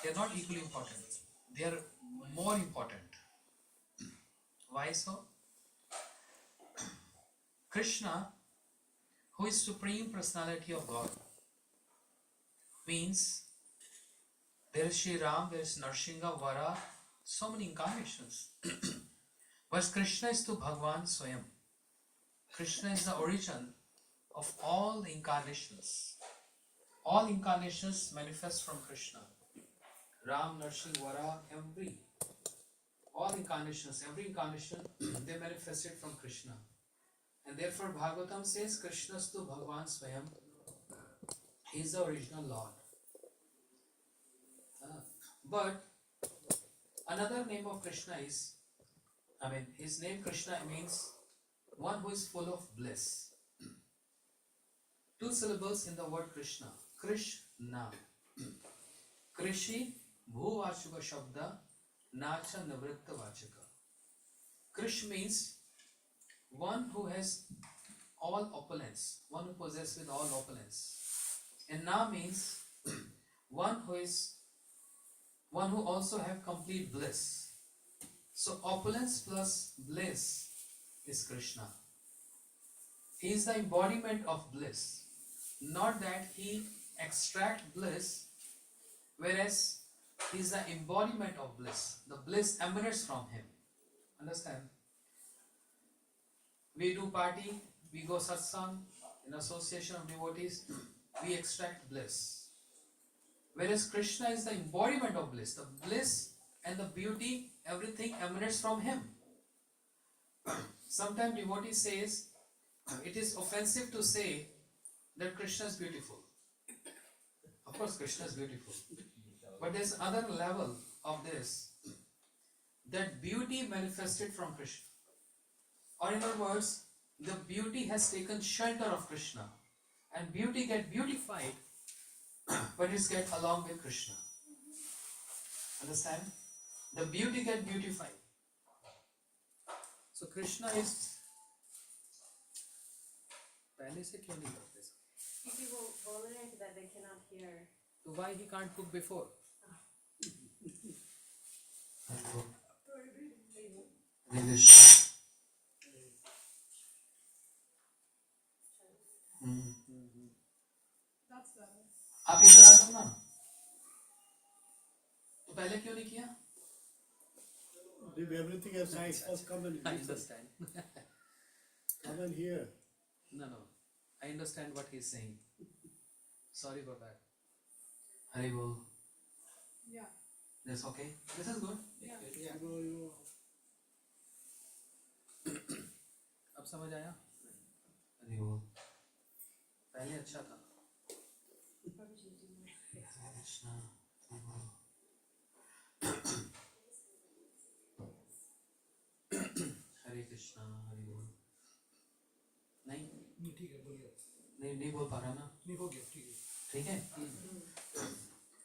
They are not equally important. They are more important. Why so? Krishna, who is Supreme Personality of God, means there is Sri Ram, there is Narsingha, Vara, so many incarnations. But Krishna is to Bhagwan Swayam. Krishna is the origin of all the incarnations. All incarnations manifest from Krishna. Ram, Narsingh, Vara, all incarnations, every incarnation, they manifested from Krishna. And therefore Bhagavatam says Krishnastu Bhagavan Swayam. He is the original Lord. But another name of Krishna is, his name Krishna means one who is full of bliss. Two syllables in the word Krishna. Krishna. Krishi bhuvachuka shabda nacha navritta vachaka. Krish means one who has all opulence, one who possesses with all opulence. And Na means one who also have complete bliss. So opulence plus bliss is Krishna. He is the embodiment of bliss. Not that he extracts bliss, whereas he is the embodiment of bliss. The bliss emanates from him. Understand? We do party, we go satsang, in association of devotees, we extract bliss. Whereas Krishna is the embodiment of bliss. The bliss and the beauty, everything emanates from him. Sometimes devotee says, it is offensive to say that Krishna is beautiful. Of course Krishna is beautiful. But there is another level of this, that beauty manifested from Krishna. Or in other words, the beauty has taken shelter of Krishna. And beauty get beautified, but it gets along with Krishna. Understand? The beauty get beautified. So Krishna is... पहले से क्यों नहीं करते सब? क्योंकि वो बोल रहे हैं that they cannot hear. So why he can't cook before? आप इधर आ जाओ ना. तो पहले क्यों नहीं किया? Leave everything aside. First come and I listen. understand. Come and hear. No. I understand what he's saying. Sorry for that. Hari Bol. Yeah. That's okay. This is good. Yeah. You अब समझ आया? हरि बोल. पहले अच्छा था. कृष्णा. हरे कृष्णा. हरि बोल. नहीं ठीक है बोलिए. नहीं बोल पा रहा ना. नहीं हो गया ठीक है. ठीक है.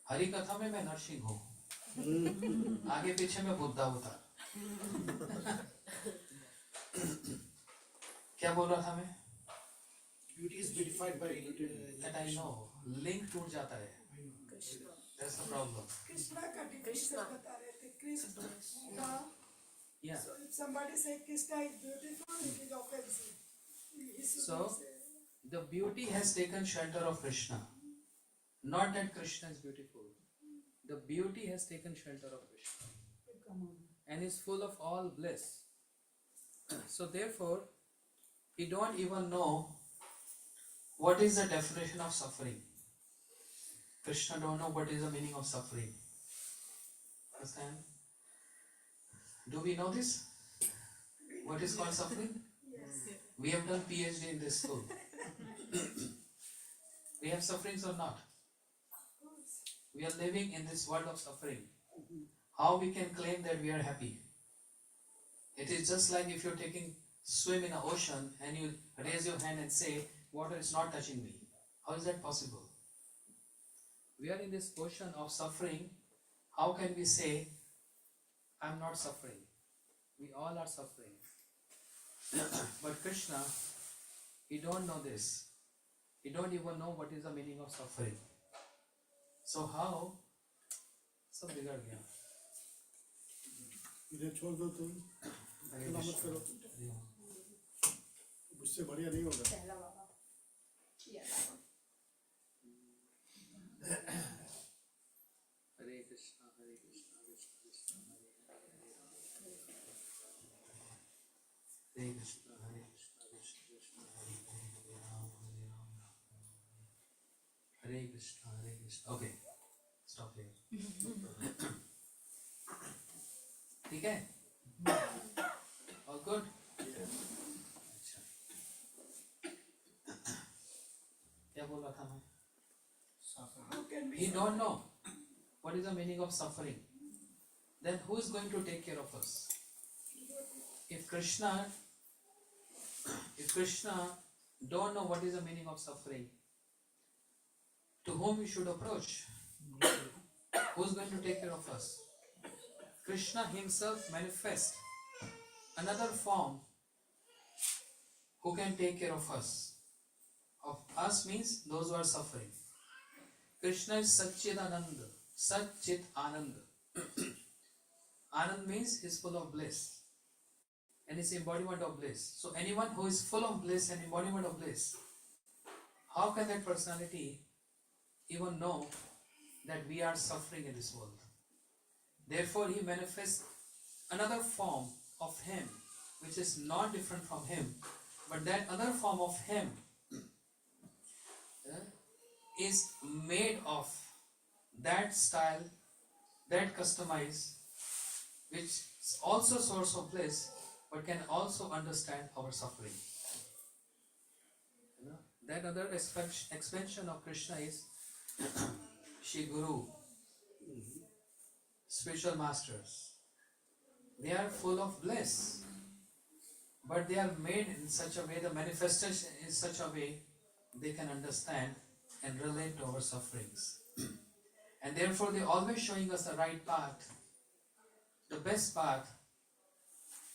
हरि कथा में मैं नरसिंह हूँ. आगे पीछे में बुद्धा होता. क्या बोल रहा था मैं? Beauty is beautified by That I know. Link टूट जाता है. That's the problem. कृष्णा का definition बता रहे थे. Krishna. Yeah. So if somebody say Krishna is beautiful, it is offensive. So the beauty has taken shelter of Krishna. Not that Krishna is beautiful. The beauty has taken shelter of Krishna and is full of all bliss. So therefore, he don't even know what is the definition of suffering. Krishna don't know what is the meaning of suffering. Understand? Do we know this? What is called suffering? Yes. We have done PhD in this school. We have sufferings or not? We are living in this world of suffering. How we can claim that we are happy? It is just like if you're taking swim in an ocean and you raise your hand and say, water is not touching me. How is that possible? We are in this ocean of suffering. How can we say, I'm not suffering? We all are suffering. But Krishna, he don't know this. He don't even know what is the meaning of suffering. So how सब बिगड़ गया। इन्हें छोड़ दो तुम, हरे इतना मत कृष्ण, करो, हरे ओम। उससे बढ़िया नहीं होगा। पहला वाला ये वाला हरे कृष्णा कृष्णा कृष्णा हरे हरे, हरे कृष्णा कृष्णा कृष्णा हरे हरे, हरे राम राम राम। हरे कृष्णा ओके स्टॉप हियर। ठीक है, ऑल गुड। अच्छा, क्या बोल रहा था मैं? He don't know what is the meaning of suffering. Then who is going to take care of us? If Krishna don't know what is the meaning of suffering, to whom we should approach? Who is going to take care of us? Krishna himself manifests another form who can take care of us. Of us means those who are suffering. Krishna is Satchidananda, Satchit Ananda. Anand means he is full of bliss and is embodiment of bliss. So anyone who is full of bliss and embodiment of bliss, how can that personality even know that we are suffering in this world? Therefore he manifests another form of him which is not different from him, but that other form of him is made of that style, that customized, which is also source of bliss, but can also understand our suffering. You know, that other expansion of Krishna is Shri Guru, spiritual masters. They are full of bliss, but they are made in such a way, the manifestation in such a way they can understand and relate to our sufferings. And therefore they are always showing us the right path, the best path,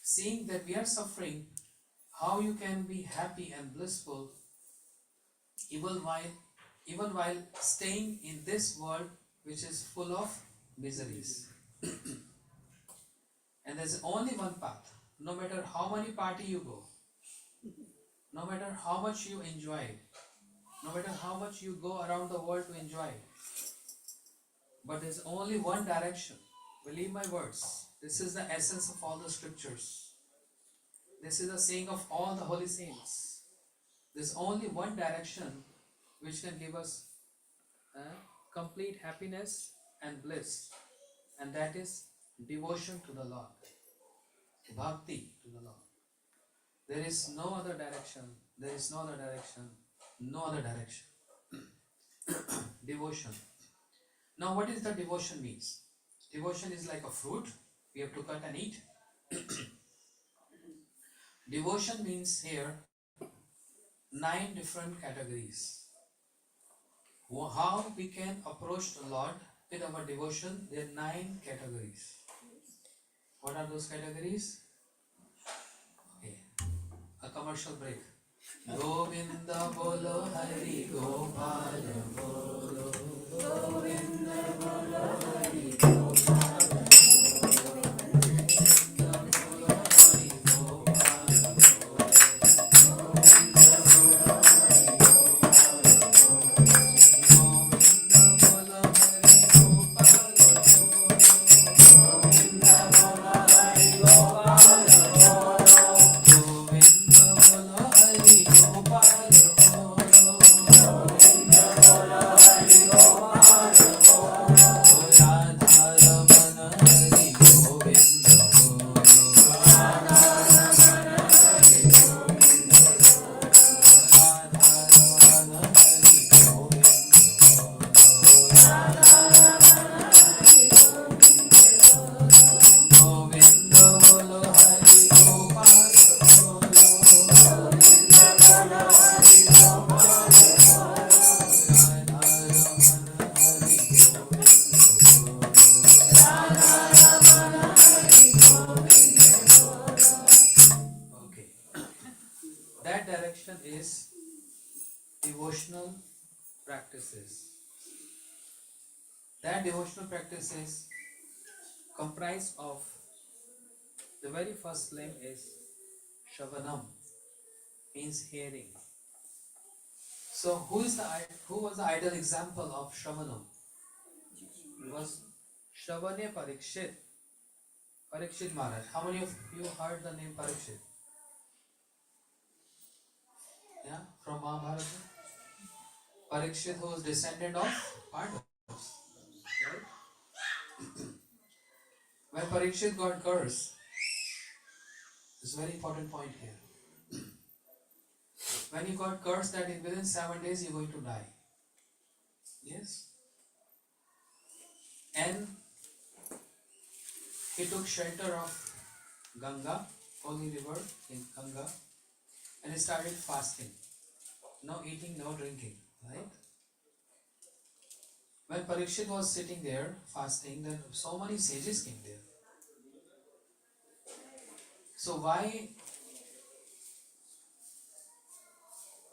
seeing that we are suffering, how you can be happy and blissful even while staying in this world which is full of miseries. And there's only one path. No matter how many party you go, no matter how much you enjoy, no matter how much you go around the world to enjoy, but there's only one direction. Believe my words. This is the essence of all the scriptures. This is the saying of all the holy saints. There's only one direction which can give us complete happiness and bliss, and that is devotion to the Lord, bhakti to the Lord. There is no other direction, there is no other direction, no other direction. Devotion. Now what is the devotion means? Devotion is like a fruit, we have to cut and eat. Devotion means here 9 different categories. How we can approach the Lord with our devotion, there are 9 categories. What are those categories? Okay. A commercial break. Govinda bolo Hari Gopal bolo, Govinda bolo Hari Gopal bolo, Govinda bolo Hari Gopal bolo, Govinda bolo Hari Gopal bolo, Govinda bolo Hari Gopal bolo, Govinda bolo Hari Gopal bolo, Govinda bolo Hari Gopal bolo, Govinda bolo Hari Gopal bolo, Radha Raman Hari Govinda bolo, Radha Raman Hari Govinda bolo, Radha Raman Hari Govinda bolo, Radha Raman Hari Govinda bolo, Govinda bolo Hari Gopal bolo, Govinda bolo Hari Gopal bolo, Radha Raman Hari Govinda bolo, Radha Raman Hari Govinda bolo. Okay, that direction is devotional practices. That devotional practice is comprised of the very first limb is Shavanam, means hearing. So who was the ideal example of Shravanam? It was Shravane Parikshit. Parikshit Maharaj. How many of you heard the name Parikshit? Yeah, from Maharaja. Parikshit, who was descendant of Pandavas. Right? When Parikshit got cursed, this is a very important point here. When he got cursed that within 7 days you're going to die. Yes? And he took shelter of Ganga, holy river in Ganga, and he started fasting. No eating, no drinking. Right? When Parikshit was sitting there fasting, then so many sages came there. So why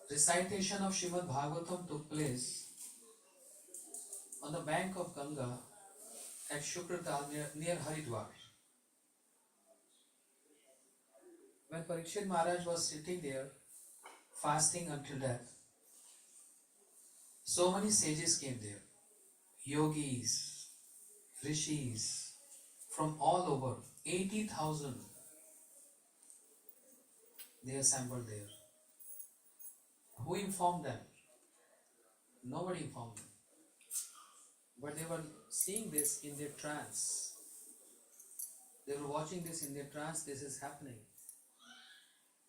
recitation of Srimad Bhagavatam took place on the bank of Ganga at Shukratal near Haridwar? When Parikshit Maharaj was sitting there fasting until death, so many sages came there, yogis, rishis, from all over, 80,000 they assembled there. Who informed them? Nobody informed them. But they were seeing this in their trance. They were watching this in their trance, this is happening.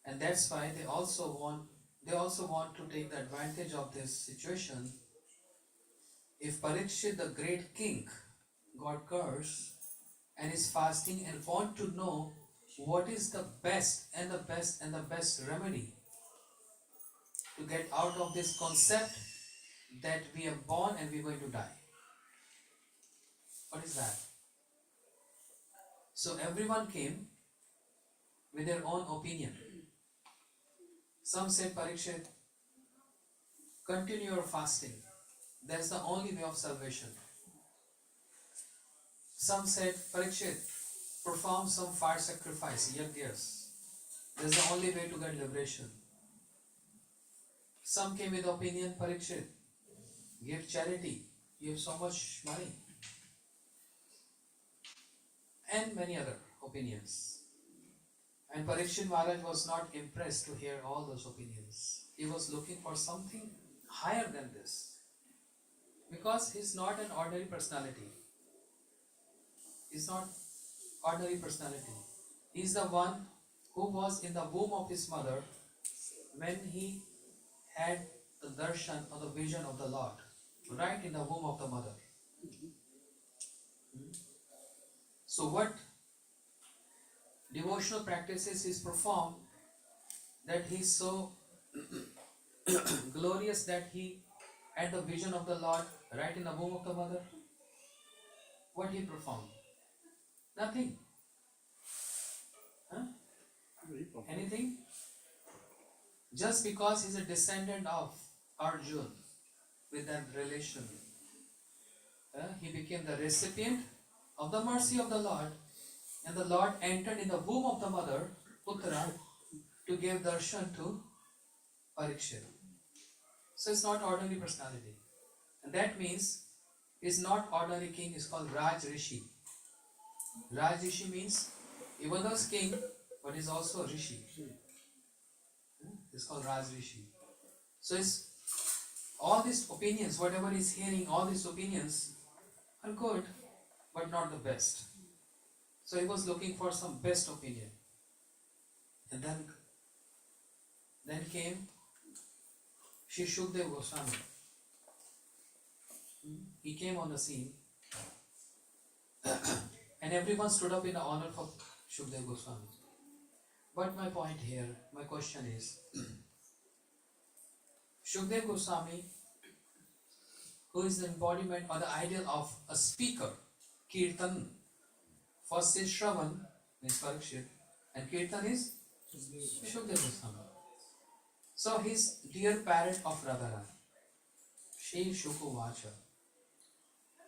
And that's why they also want to take the advantage of this situation. If Parikshit, the great king, got cursed and is fasting and want to know what is the best and the best and the best remedy to get out of this concept that we are born and we're going to die. What is that? So everyone came with their own opinion. Some said, Parikshit, continue your fasting. That's the only way of salvation. Some said, Parikshit, perform some fire sacrifice, yagyas. That's the only way to get liberation. Some came with opinion, Parikshit, give charity. You have so much money. And many other opinions. And Parikshit Maharaj was not impressed to hear all those opinions. He was looking for something higher than this. Because he's not an ordinary personality. He's not ordinary personality. He's the one who was in the womb of his mother when he had the darshan or the vision of the Lord. Right in the womb of the mother. So what devotional practices is performed that he is so glorious that he had the vision of the Lord right in the womb of the mother? What he performed? Nothing. Huh? Anything? Just because he's a descendant of Arjun with that relation, he became the recipient of the mercy of the Lord, and the Lord entered in the womb of the mother, Uttara, to give darshan to Parikshit. So it's not ordinary personality. And that means he's not ordinary king, he's called Raj Rishi. Raj Rishi means even though he's king, but he's also Rishi. It's called Raj Rishi. So it's all these opinions, whatever he's hearing, all these opinions are good, but not the best. So he was looking for some best opinion. And then came Shri Shukdev Goswami. He came on the scene and everyone stood up in honor for Shukdev Goswami. But my point here, my question is, Shukdev Goswami, who is the embodiment or the ideal of a speaker, Kirtan. First is Shravan, means Parikshit, and Kirtan is Shukdev Goswami. So his dear parent of Radharani, Shri Shuku Vacha,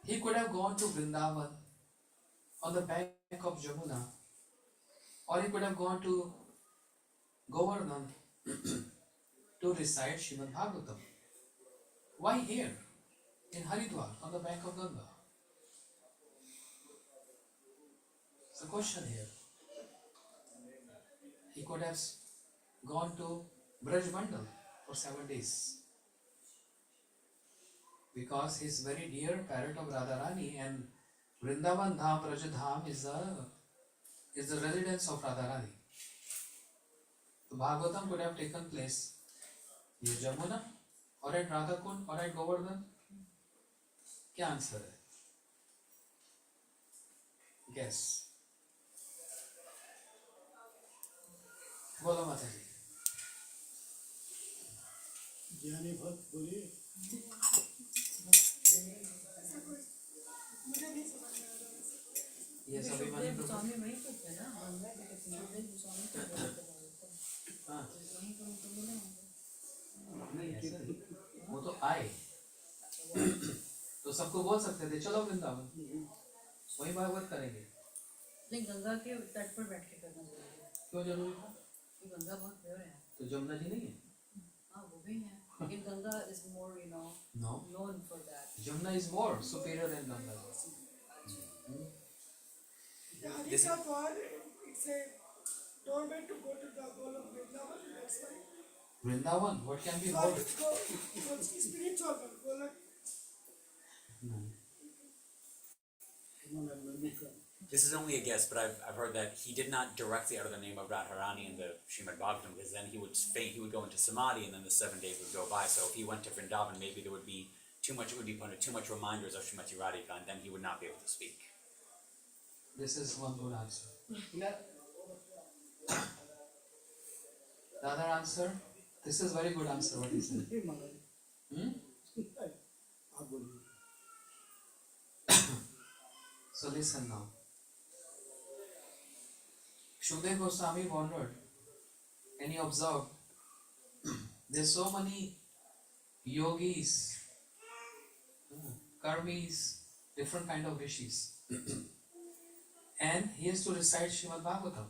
He could have gone to Vrindavan on the bank of Jamuna, or he could have gone to Govardhan to recite Srimad Bhagavatam. Why here in Haridwar on the bank of Ganga? It's a question here. He could have gone to Braj Mandal for 7 days because he is very dear parrot of Radharani, and Vrindavan Dham, Braj Dham is the residence of Radharani. The Bhagavatam could have taken place near Jamuna or at Radhakund or at Govardhan. क्या answer है? Guess. बोलो माता जी. ज्ञानी भक्त बोलिए। मुझे नहीं समझ में आ रहा है। ये सभी माने तो स्वामी वहीं पे थे ना, बंगला के सुखदेव स्वामी तो बोले थे। हाँ वहीं पर उनको मिले होंगे। नहीं ऐसा नहीं, वो तो आए तो सबको बोल सकते थे चलो वृंदावन, वही भागवत करेंगे। नहीं, गंगा के तट पर बैठ के करना जरूरी है। क्यों जरूरी था? तो गंगा बहुत प्योर है। तो जमुना जी नहीं है? हाँ वो भी है, लेकिन Ganga is more No. known for that. Jamuna is more superior than Ganga. The Harika Dwar, it's a doorway to go to the goal of Vrindavan, that's why. Vrindavan, what can be So more? it's go, it's spiritual, but go like, No. This is only a guess, but I've heard that he did not directly utter the name of Radharani in the Srimad Bhagavatam, because then he would faint, he would go into samadhi, and then the 7 days would go by. So if he went to Vrindavan, maybe there would be too much reminders of Srimati Radhika, and then he would not be able to speak. This is one good answer. The other answer? This is very good answer what he said. आप बोलिए। So listen now. Shukdev Goswami wandered and he observed there's so many yogis, karmis, different kind of rishis. And he has to recite Srimad Bhagavatam,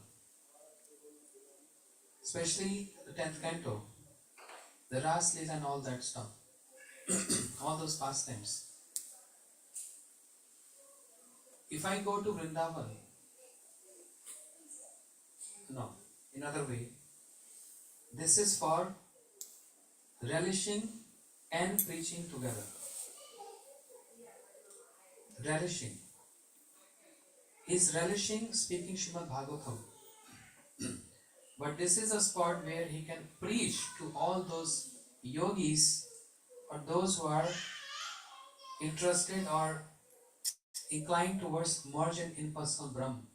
especially the 10th canto, the Ras Leela and all that stuff, all those pastimes. If I go to Vrindavan, no, in other way, this is for relishing and preaching together. Relishing. He's relishing speaking Srimad Bhagavatam. But this is a spot where he can preach to all those yogis or those who are interested or inclined towards merge in impersonal Brahman.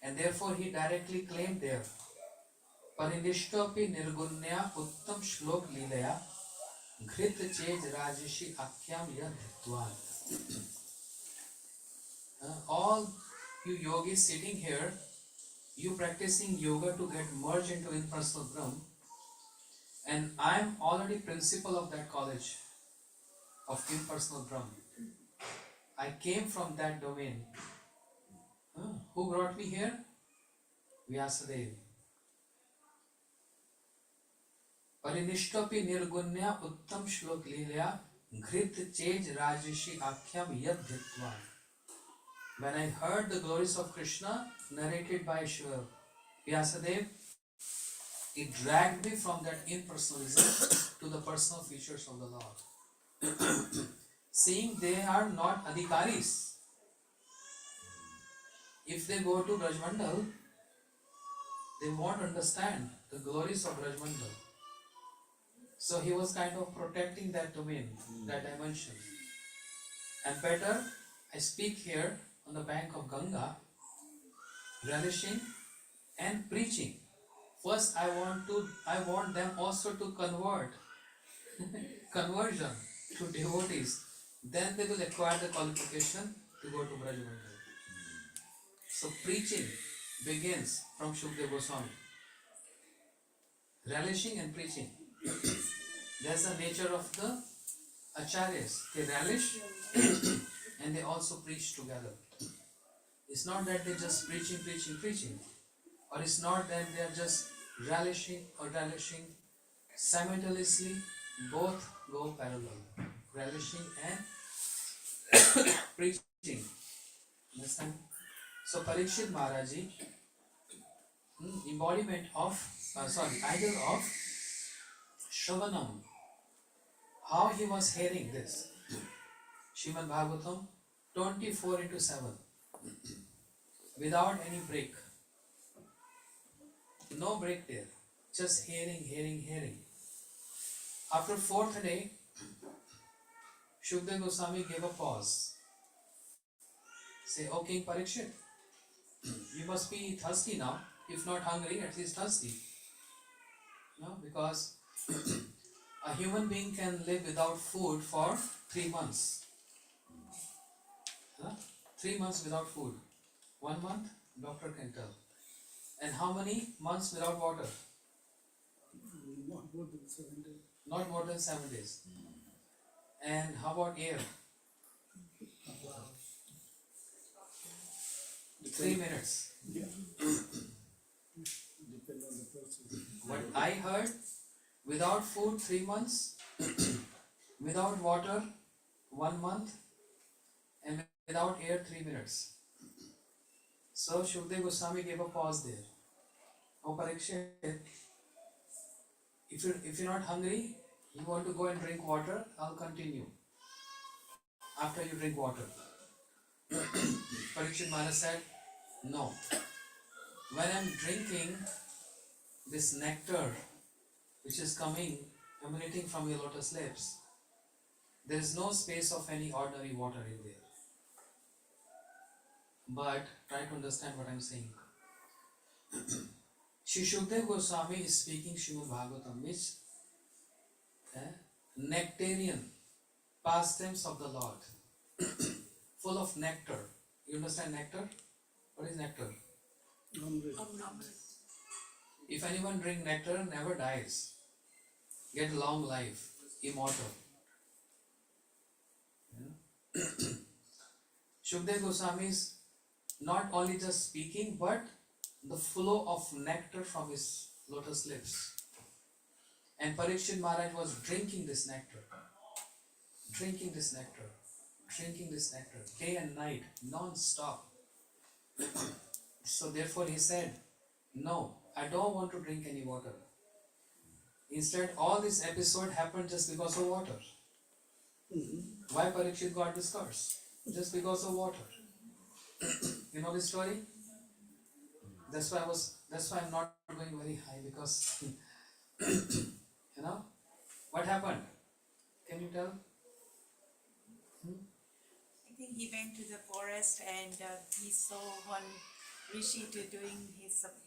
And therefore he directly claimed there, Parinishtopi nirgunya uttam shlok lilaya घृत chase राजसी आख्याम यद्वान. All you yogis sitting here, you practicing yoga to get merged into impersonal Brahman, and I am already principal of that college of impersonal Brahman. I came from that domain. Who brought me here? Vyasadeva. Parinishtopi nirgunya uttam shlok lilaya घृत chase राजसी आख्याम यद धृतवान. When I heard the glories of Krishna narrated by Vyasadeva, it dragged me from that impersonalism to the personal features of the Lord. Seeing they are not adhikaris. If they go to Brajmandal, they won't understand the glories of Brajmandal. So he was kind of protecting that domain, that dimension. And better, I speak here on the bank of Ganga, relishing and preaching. First, I want them also to conversion to devotees. Then they will acquire the qualification to go to Brajmandal. So preaching begins from Shukdev Goswami. Relishing and preaching. That's the nature of the acharyas, they relish and they also preach together. It's not that they're just preaching, or it's not that they are just relishing. Simultaneously, both go parallel, relishing and preaching. Understand? So Parikshit Maharaji, embodiment of, idol of Shravanam. How he was hearing this? Srimad Bhagavatam 24/7 without any break. No break there. Just hearing. After fourth day, Shukdev Goswami gave a pause. Say, "O King Parikshit, you must be thirsty now. If not hungry, at least thirsty. No, because a human being can live without food for 3 months. 3 months without food. 1 month, doctor can tell. And how many months without water? Not more than 7 days. Not more than 7 days. And how about air? 3 minutes. Yeah. Depends on the person. What I heard, without food 3 months, without water 1 month, and without air 3 minutes. So Shukdev Goswami gave a pause there. Oh Parikshit, if you're not hungry, you want to go and drink water, I'll continue. After you drink water. Parikshit Maharaj said, no. When I'm drinking this nectar which is emanating from your lotus lips, there is no space of any ordinary water in there. But try to understand what I'm saying. Shri Shukdev Goswami is speaking Srimad Bhagavatam, which nectarian pastimes of the Lord, full of nectar. You understand nectar? What is nectar? If anyone drink nectar, never dies, get long life, immortal. Shukdev Goswami is not only just speaking, but the flow of nectar from his lotus lips. And Parikshit Maharaj was drinking this nectar, day and night, non-stop. So therefore he said, no, I don't want to drink any water. Instead, all this episode happened just because of water. Why Parikshit got this curse? Just because of water. You know this story? That's why I'm not going very high, because you know what happened? Can you tell? I think he went to the forest and he saw one rishi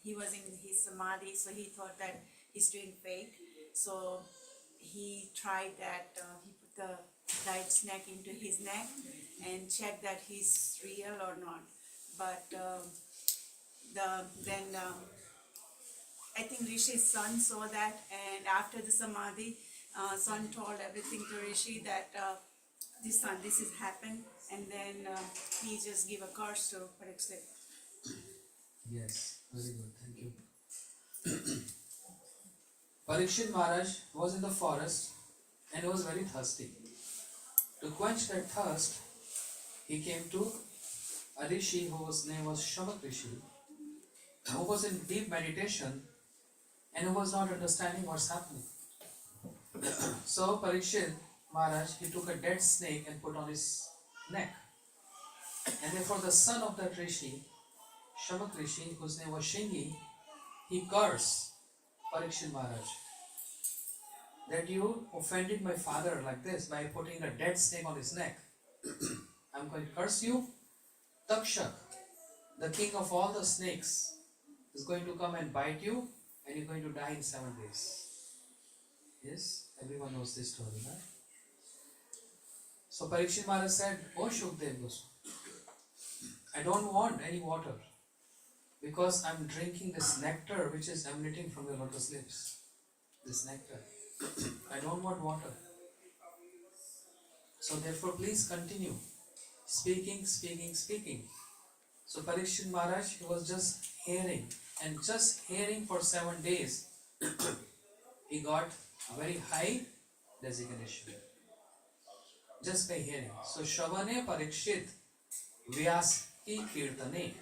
he was in his samadhi, so he thought that he's doing fake. So he tried that, he put the dried snake into his neck and checked that he's real or not. But I think Rishi's son saw that, and after the samadhi, son told everything to Rishi that this has happened, and then he just gave a curse to Parikshit. Yes, very good, thank you. Parikshit Maharaj was in the forest and was very thirsty. To quench that thirst, he came to a rishi whose name was Shamak Rishi, who was in deep meditation and who was not understanding what's happening. So Parikshit Maharaj, he took a dead snake and put on his neck. And therefore the son of that rishi, Shamak Rishi, whose name was Shingi, he cursed Parikshit Maharaj that you offended my father like this by putting a dead snake on his neck. I'm going to curse you. Takshak, the king of all the snakes, is going to come and bite you, and you're going to die in 7 days. Yes, everyone knows this story, right? So Parikshit Maharaj said, "Oh Shukdev Goswami, I don't want any water, because I'm drinking this nectar which is emanating from your lotus lips. This nectar. I don't want water." So therefore please continue speaking, speaking, speaking. So Parikshit Maharaj, he was just hearing, and just hearing for 7 days, he got a very high designation. Just by hearing. So Shravane Parikshit Vyas ki Kirtane.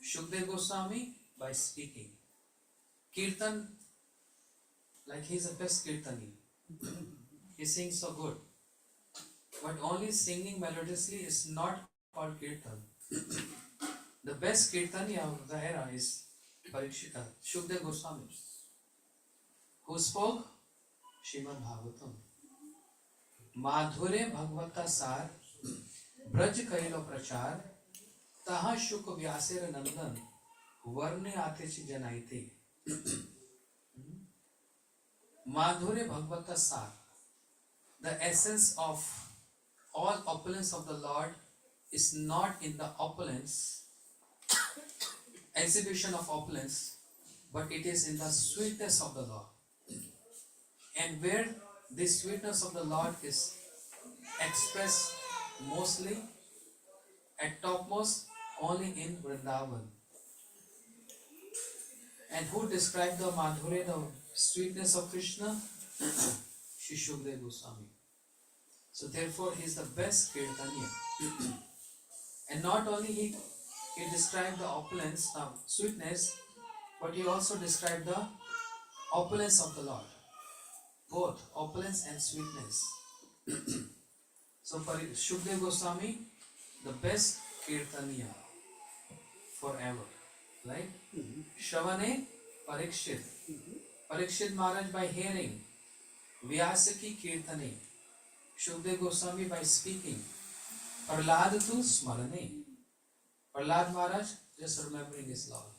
Shukdev Goswami by speaking. Kirtan, like he's the best Kirtani. He sings so good. But only singing melodiously is not called Kirtan. The best Kirtani of the era is Shukdev Goswami, who spoke Srimad Bhagavatam. माधुरे भगवता सार ब्रज कैलो प्रचार तहा शुक व्यासेर नंदन वर्णे आते छि जनाइते. Madhure Bhagavata Sar, the essence of all opulence of the Lord is not in the opulence, exhibition of opulence, but it is in the sweetness of the Lord. And where this sweetness of the Lord is expressed mostly at topmost only in Vrindavan. And who described the Madhure, the sweetness of Krishna? Shri Shukdev Goswami. So therefore he is the best Kirtaniya. And not only he described the opulence, sweetness, but he also described the opulence of the Lord. Both opulence and sweetness. So for Shukdev Goswami, the best Kirtaniya forever. Right? Shravane Parikshit. Parikshit Maharaj by hearing. Vyasaki Kirtane. Shukdev Goswami by speaking. Prahlad tu Smarane. Prahlad Maharaj just remembering his Lord.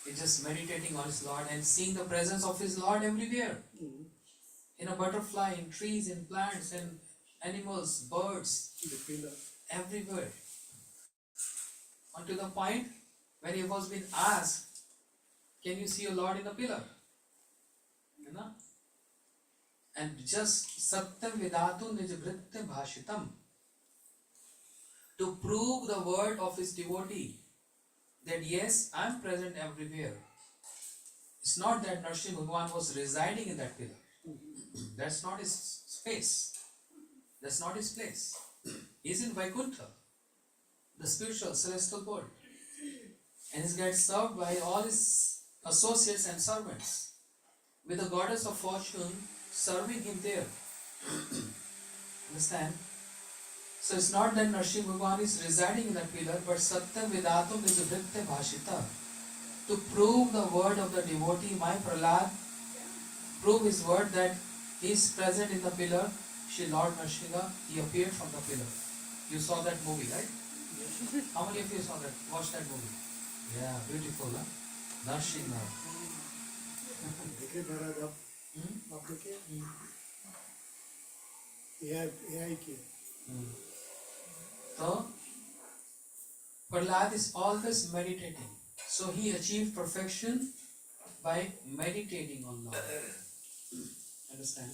He's just meditating on his Lord and seeing the presence of his Lord everywhere. In a butterfly, in trees, in plants, in animals, birds, everywhere. Unto the point when he was being asked, can you see your Lord in the pillar? You know? And just Satyam Vidatu Nijvritte Bhashitam, to prove the word of his devotee that yes, I am present everywhere. It's not that Narsimha Bhagavan was residing in that pillar. That's not his space. That's not his place. He is in Vaikuntha, the spiritual celestial world. And he gets served by all his associates and servants, with the goddess of fortune serving him there. Understand? So it's not that Narsimha Bhagavan is residing in that pillar, but Satyam Vidatum is Vritte Bhashita. To prove the word of the devotee, my Prahlad, prove his word that he is present in the pillar, Shri Lord Narsimha, he appeared from the pillar. You saw that movie, right? How many of you saw that? Watched that movie? Yeah, beautiful, huh? Narsimha. देखे महाराज आप देखे AI की. So, Prahlad is always meditating. So he achieved perfection by meditating on Lord. Understand?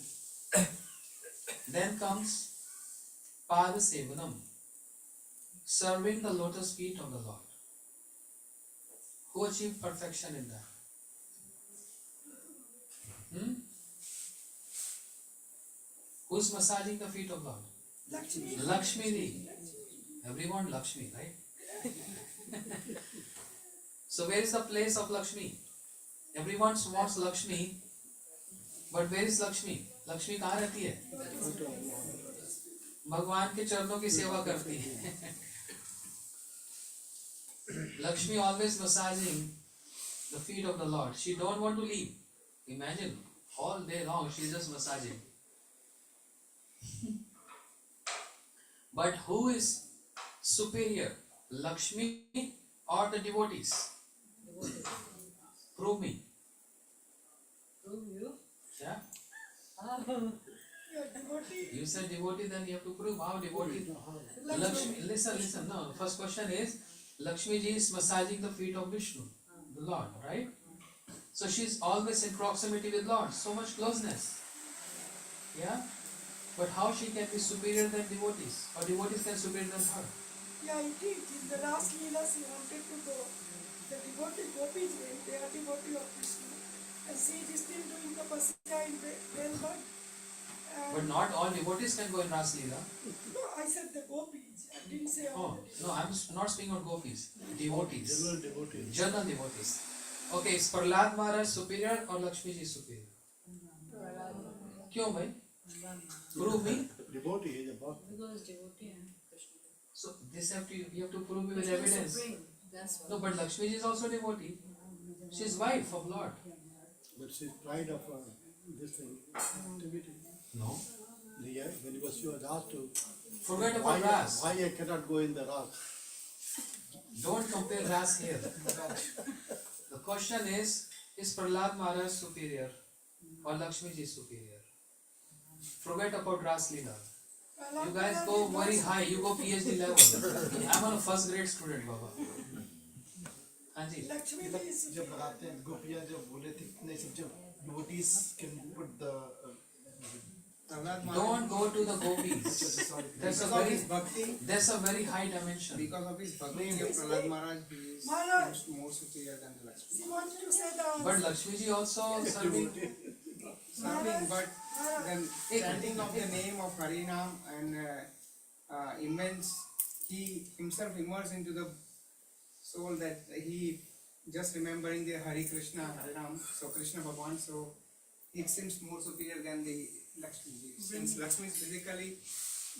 Then comes Pada Sevanam, serving the lotus feet of the Lord. Who achieved perfection in that? Who's massaging the feet of Lord? Lakshmi. Lakshmi Ji. Everyone Lakshmi, right? So where is the place of Lakshmi? Everyone wants Lakshmi, but where is Lakshmi? Lakshmi कहाँ रहती है? भगवान के चरणों की सेवा करती है. Lakshmi always massaging the feet of the Lord. She don't want to leave. Imagine, all day long she's just massaging. But who is superior, Lakshmi or the devotees? Prove me. Prove you? Yeah? Yeah, devotee. You said devotee, then you have to prove how devotee. Lakshmi, listen. No, the first question is Lakshmi ji is massaging the feet of Vishnu, the Lord, right? So she's always in proximity with Lord, so much closeness. Yeah? But how she can be superior than devotees? Or devotees can superior than her? Yeah, indeed. In the last Leela, she wanted to go. The devotee gopis went, they are devotee of Krishna. And she is still doing the pasya in Melbourne. But not all devotees can go in Ras Leela. No, I said the gopis. I didn't say all Oh, the devotees. no, I'm not speaking of gopis. Devotees. General devotees. General devotees. Okay, is Prahlad Maharaj superior or Lakshmi ji superior? क्यों भाई? Prove me. Devotee is above. Because devotee and Krishna. So this you have to prove me with Krishna is evidence. supreme. That's why. No, but Lakshmi ji is also devotee. She is wife of Lord. But she's pride of this thing, activity. No. When she was asked to, Forget why, about Ras. why I cannot go in the Ras? Don't compare Ras here. The question is Prahlad Maharaj superior or Lakshmi ji superior? Forget about Ras Leela. You guys go very high, you go PhD level. I'm a first grade student, Baba. हाँ जी. Lakshmi ji is जब बताते हैं गोपियाँ जब बोले थे नहीं सब जब devotees can put the Don't go to the gopis. sorry That's a very high dimension. Because of his bhakti of Prahlad Maharaj, he is Maharaj. more superior than the Lakshmi. she wants to say the But Lakshmi ji also serving. Serving, but Maharaj. then chanting of the name of Harinam and immense, he himself immersed into the soul that he just remembering the Hari Krishna, Harinam, so Krishna Bhagwan, so it seems more superior than the Lakshmi ji. Since Lakshmi is physically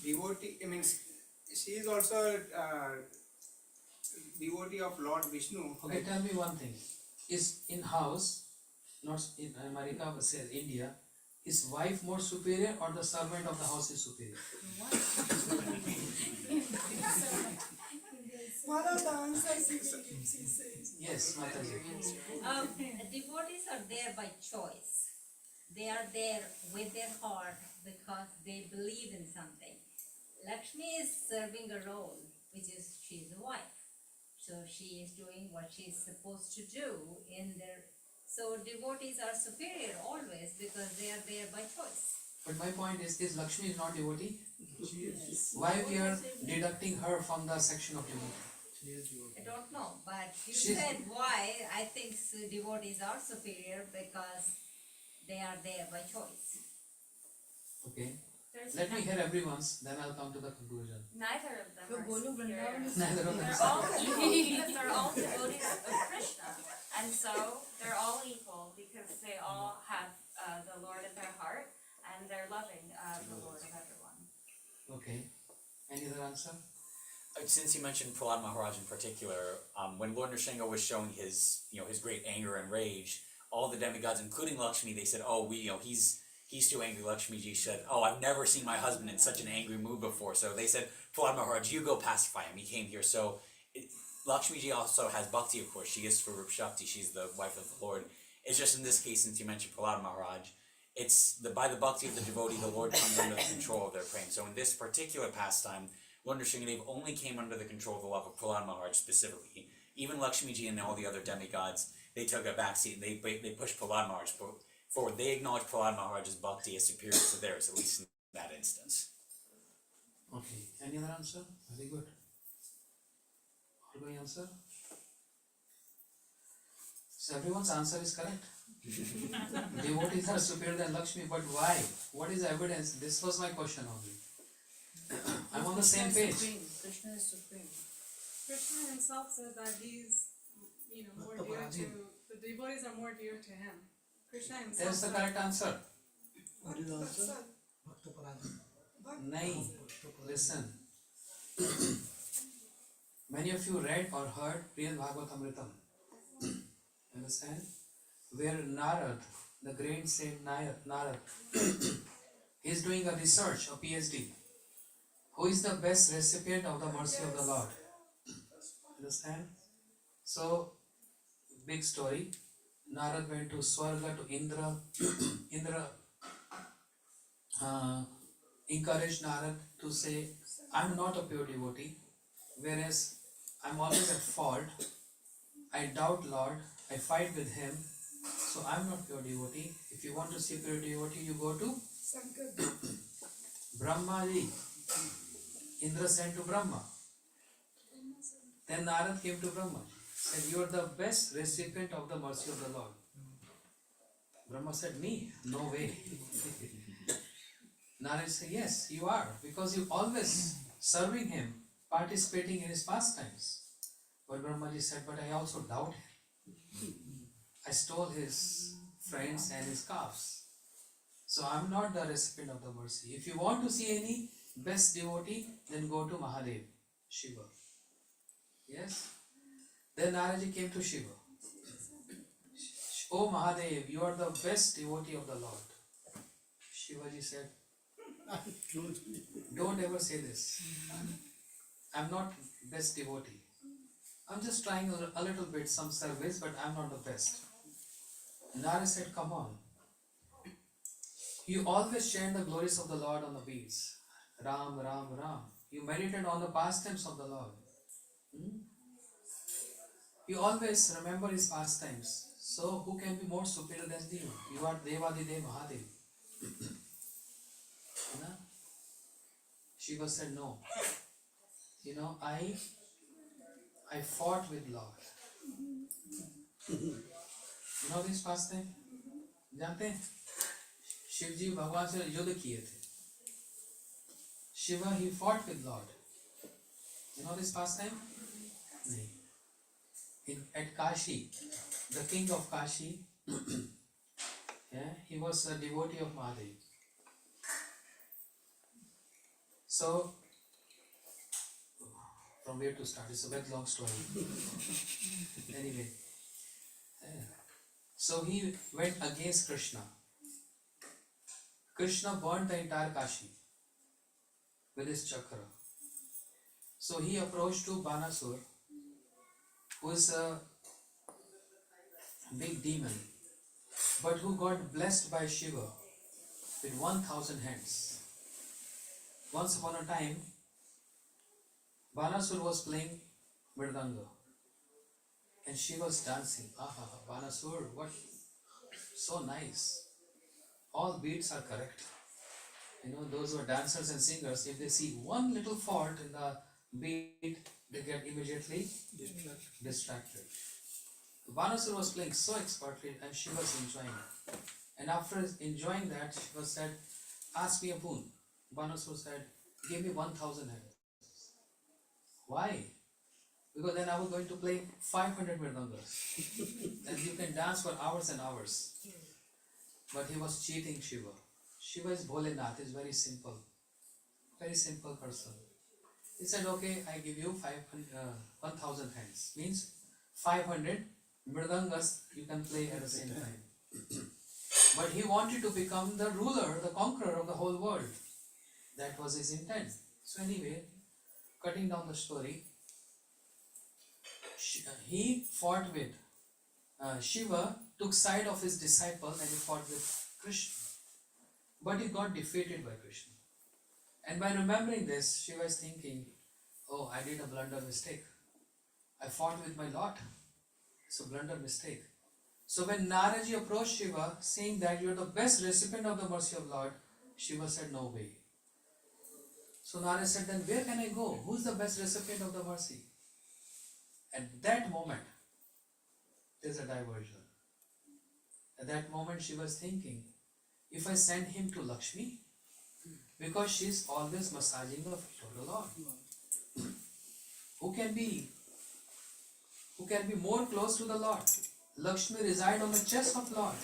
devotee, I mean, she is also devotee of Lord Vishnu. Okay, tell me one thing. Is in house, not in America, but say India, is wife more superior or the servant of the house is superior? Maharaj, the answer she will give, she says. Yes, Mataji. Devotees are there by choice. They are there with their heart because they believe in something. Lakshmi is serving a role, which is she's a wife. So she is doing what she is supposed to do in their. So devotees are superior always because they are there by choice. But my point is Lakshmi is not devotee? Why we are deducting her from the section of devotee? I don't know, but you She's- said why. I think devotees are superior because they are there by choice. Okay. Let me hear everyone's, then I'll come to the conclusion. Neither of them So are Golu superior. Vrindavan is Neither of them. They're all equal because they're all devotees of Krishna. And so they're all equal because they all have the Lord in their heart and they're loving the Lord of everyone. Okay. Any other answer? Since you mentioned Prahlad Maharaj in particular, when Lord Nrsimha was showing his, his great anger and rage, all the demigods, including Lakshmi, they said, "Oh, he's too angry." Lakshmi ji said, "Oh, I've never seen my husband in such an angry mood before." So they said, "Prahlad Maharaj, you go pacify him. He came here." So Lakshmi ji also has bhakti, of course. She is Swarup Shakti. She's the wife of the Lord. It's just in this case, since you mentioned Prahlad Maharaj, it's by the bhakti of the devotee, the Lord comes under the control of their praying. So in this particular pastime, Lord Nrsimhadev only came under the control of the love of Prahlad Maharaj specifically. Even Lakshmi ji and all the other demigods, they took a backseat and they pushed Prahlad Maharaj forward. They acknowledged Prahlad Maharaj's bhakti as superior to theirs, at least in that instance. Okay. Any other answer? Very good. Any answer? So everyone's answer is correct. Devotees are superior than Lakshmi, but why? What is the evidence? This was my question only. I'm on the same page. Krishna is supreme. Krishna himself says that he's, more dear to, the devotees are more dear to him. Krishna himself. That's the correct answer. What is the answer? Nahi. Listen. Many of you read or heard Priyad Bhagavatamritam. Understand? Where Narad, the great saint Narad, is doing a research, a PhD. Who is the best recipient of the mercy of the Lord? Understand? So, big story. Narad went to Swarga to Indra. Indra encouraged Narad to say, "I'm not a pure devotee, whereas I'm always at fault. I doubt Lord, I fight with him, so I'm not pure devotee. If you want to see pure devotee, you go to..." Shankar. Brahmaji, Indra sent to Brahma. Then Narad came to Brahma, said, "You are the best recipient of the mercy of the Lord." Brahma said, "Me? No way." Narad said, "Yes, you are, because you always serving him, participating in his pastimes." But Brahmaji said, "But I also doubt him. I stole his friends and his calves. So I'm not the recipient of the mercy. If you want to see any best devotee, then go to Mahadev, Shiva." Yes? Then Naraji came to Shiva. "Oh Mahadev, you are the best devotee of the Lord." Shivaji said, "Don't ever say this. I'm not best devotee. I'm just trying a little bit some service, but I'm not the best." Narad said, "Come on. You always chant the glories of the Lord on the beats. Ram, Ram, Ram. You meditate on the pastimes of the Lord. You always remember his pastimes. So who can be more superior than you? You are Devadidev Mahadev." Shiva said, "No. I fought with Lord." You know this pastime? जानते हैं? शिव जी भगवान से युद्ध किए थे. Shiva, he fought with Lord. You know this pastime? नहीं. At Kashi, the king of Kashi, he was a devotee of Mahadev. So, from where to start? It's a very long story. Anyway, so he went against Krishna. Krishna burned the entire Kashi with his chakra. So he approached to Banasur, who is a big demon, but who got blessed by Shiva with 1,000 hands. Once upon a time, Banasur was playing Mridanga and she was dancing. Aha, Banasur, what? So nice. All beats are correct. Those who are dancers and singers, if they see one little fault in the beat, they get immediately distracted. Banasur was playing so expertly and she was enjoying it. And after enjoying that, Shiva said, "Ask me a boon." Banasur said, "Give me 1,000 hands." Why? Because then I was going to play 500 mridangas. And you can dance for hours and hours. But he was cheating Shiva. Shiva is Bholenath, is very simple person. He said, "Okay, I give you 1,000 hands." Means 500 mridangas you can play at the same time. But he wanted to become the ruler, the conqueror of the whole world. That was his intent. So anyway, cutting down the story, he fought with Shiva, took side of his disciple and he fought with Krishna. But he got defeated by Krishna. And by remembering this, Shiva is thinking, "Oh, I did a blunder mistake. I fought with my Lord. It's a blunder mistake." So when Naraji approached Shiva saying that you are the best recipient of the mercy of Lord, Shiva said, "No way." So Narad said, "Then where can I go? Who's the best recipient of the mercy?" At that moment, there's a diversion. At that moment, she was thinking, if I send him to Lakshmi, because she's always massaging the feet of the Lord. Who can be more close to the Lord? Lakshmi reside on the chest of Lord.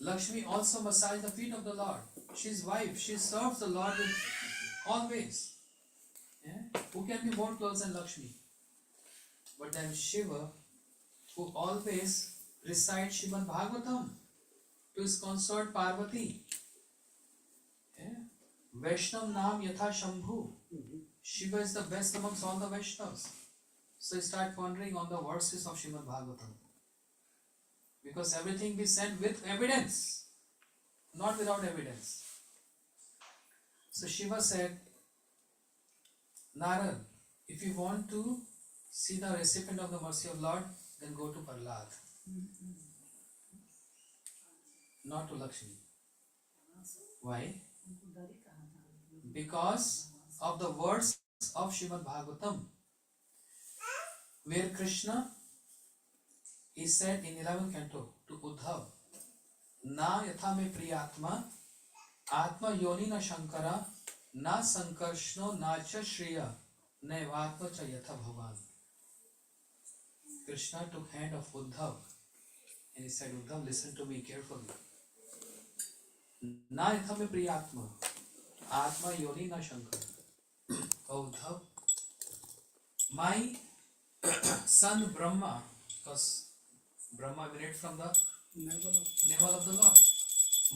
Lakshmi also massage the feet of the Lord. She's wife. She serves the Lord always. Who can be more close than Lakshmi? But then Shiva, who always recites Srimad Bhagavatam to his consort Parvati. Vaishnav Nam Yatha Shambhu. Shiva is the best amongst all the Vaishnavas. So you start pondering on the verses of Srimad Bhagavatam. Because everything be sent with evidence, not without evidence. So Shiva said, Narad, if you want to see the recipient of the mercy of Lord, then go to Prahlad. Not to Lakshmi. Why? Because of the words of Srimad Bhagavatam, where Krishna is said in 11th canto to Uddhav, Na yatha me priyatma, atma yoni na shankara, na sankarshno na cha shriya, naivatma cha yatha bhavan. Krishna took hand of Uddhav and he said, Uddhav, listen to me carefully. Na yatha me priyatma, atma yoni na shankara. Oh Uddhav, my son Brahma, because Brahma emanated from the navel of the Lord.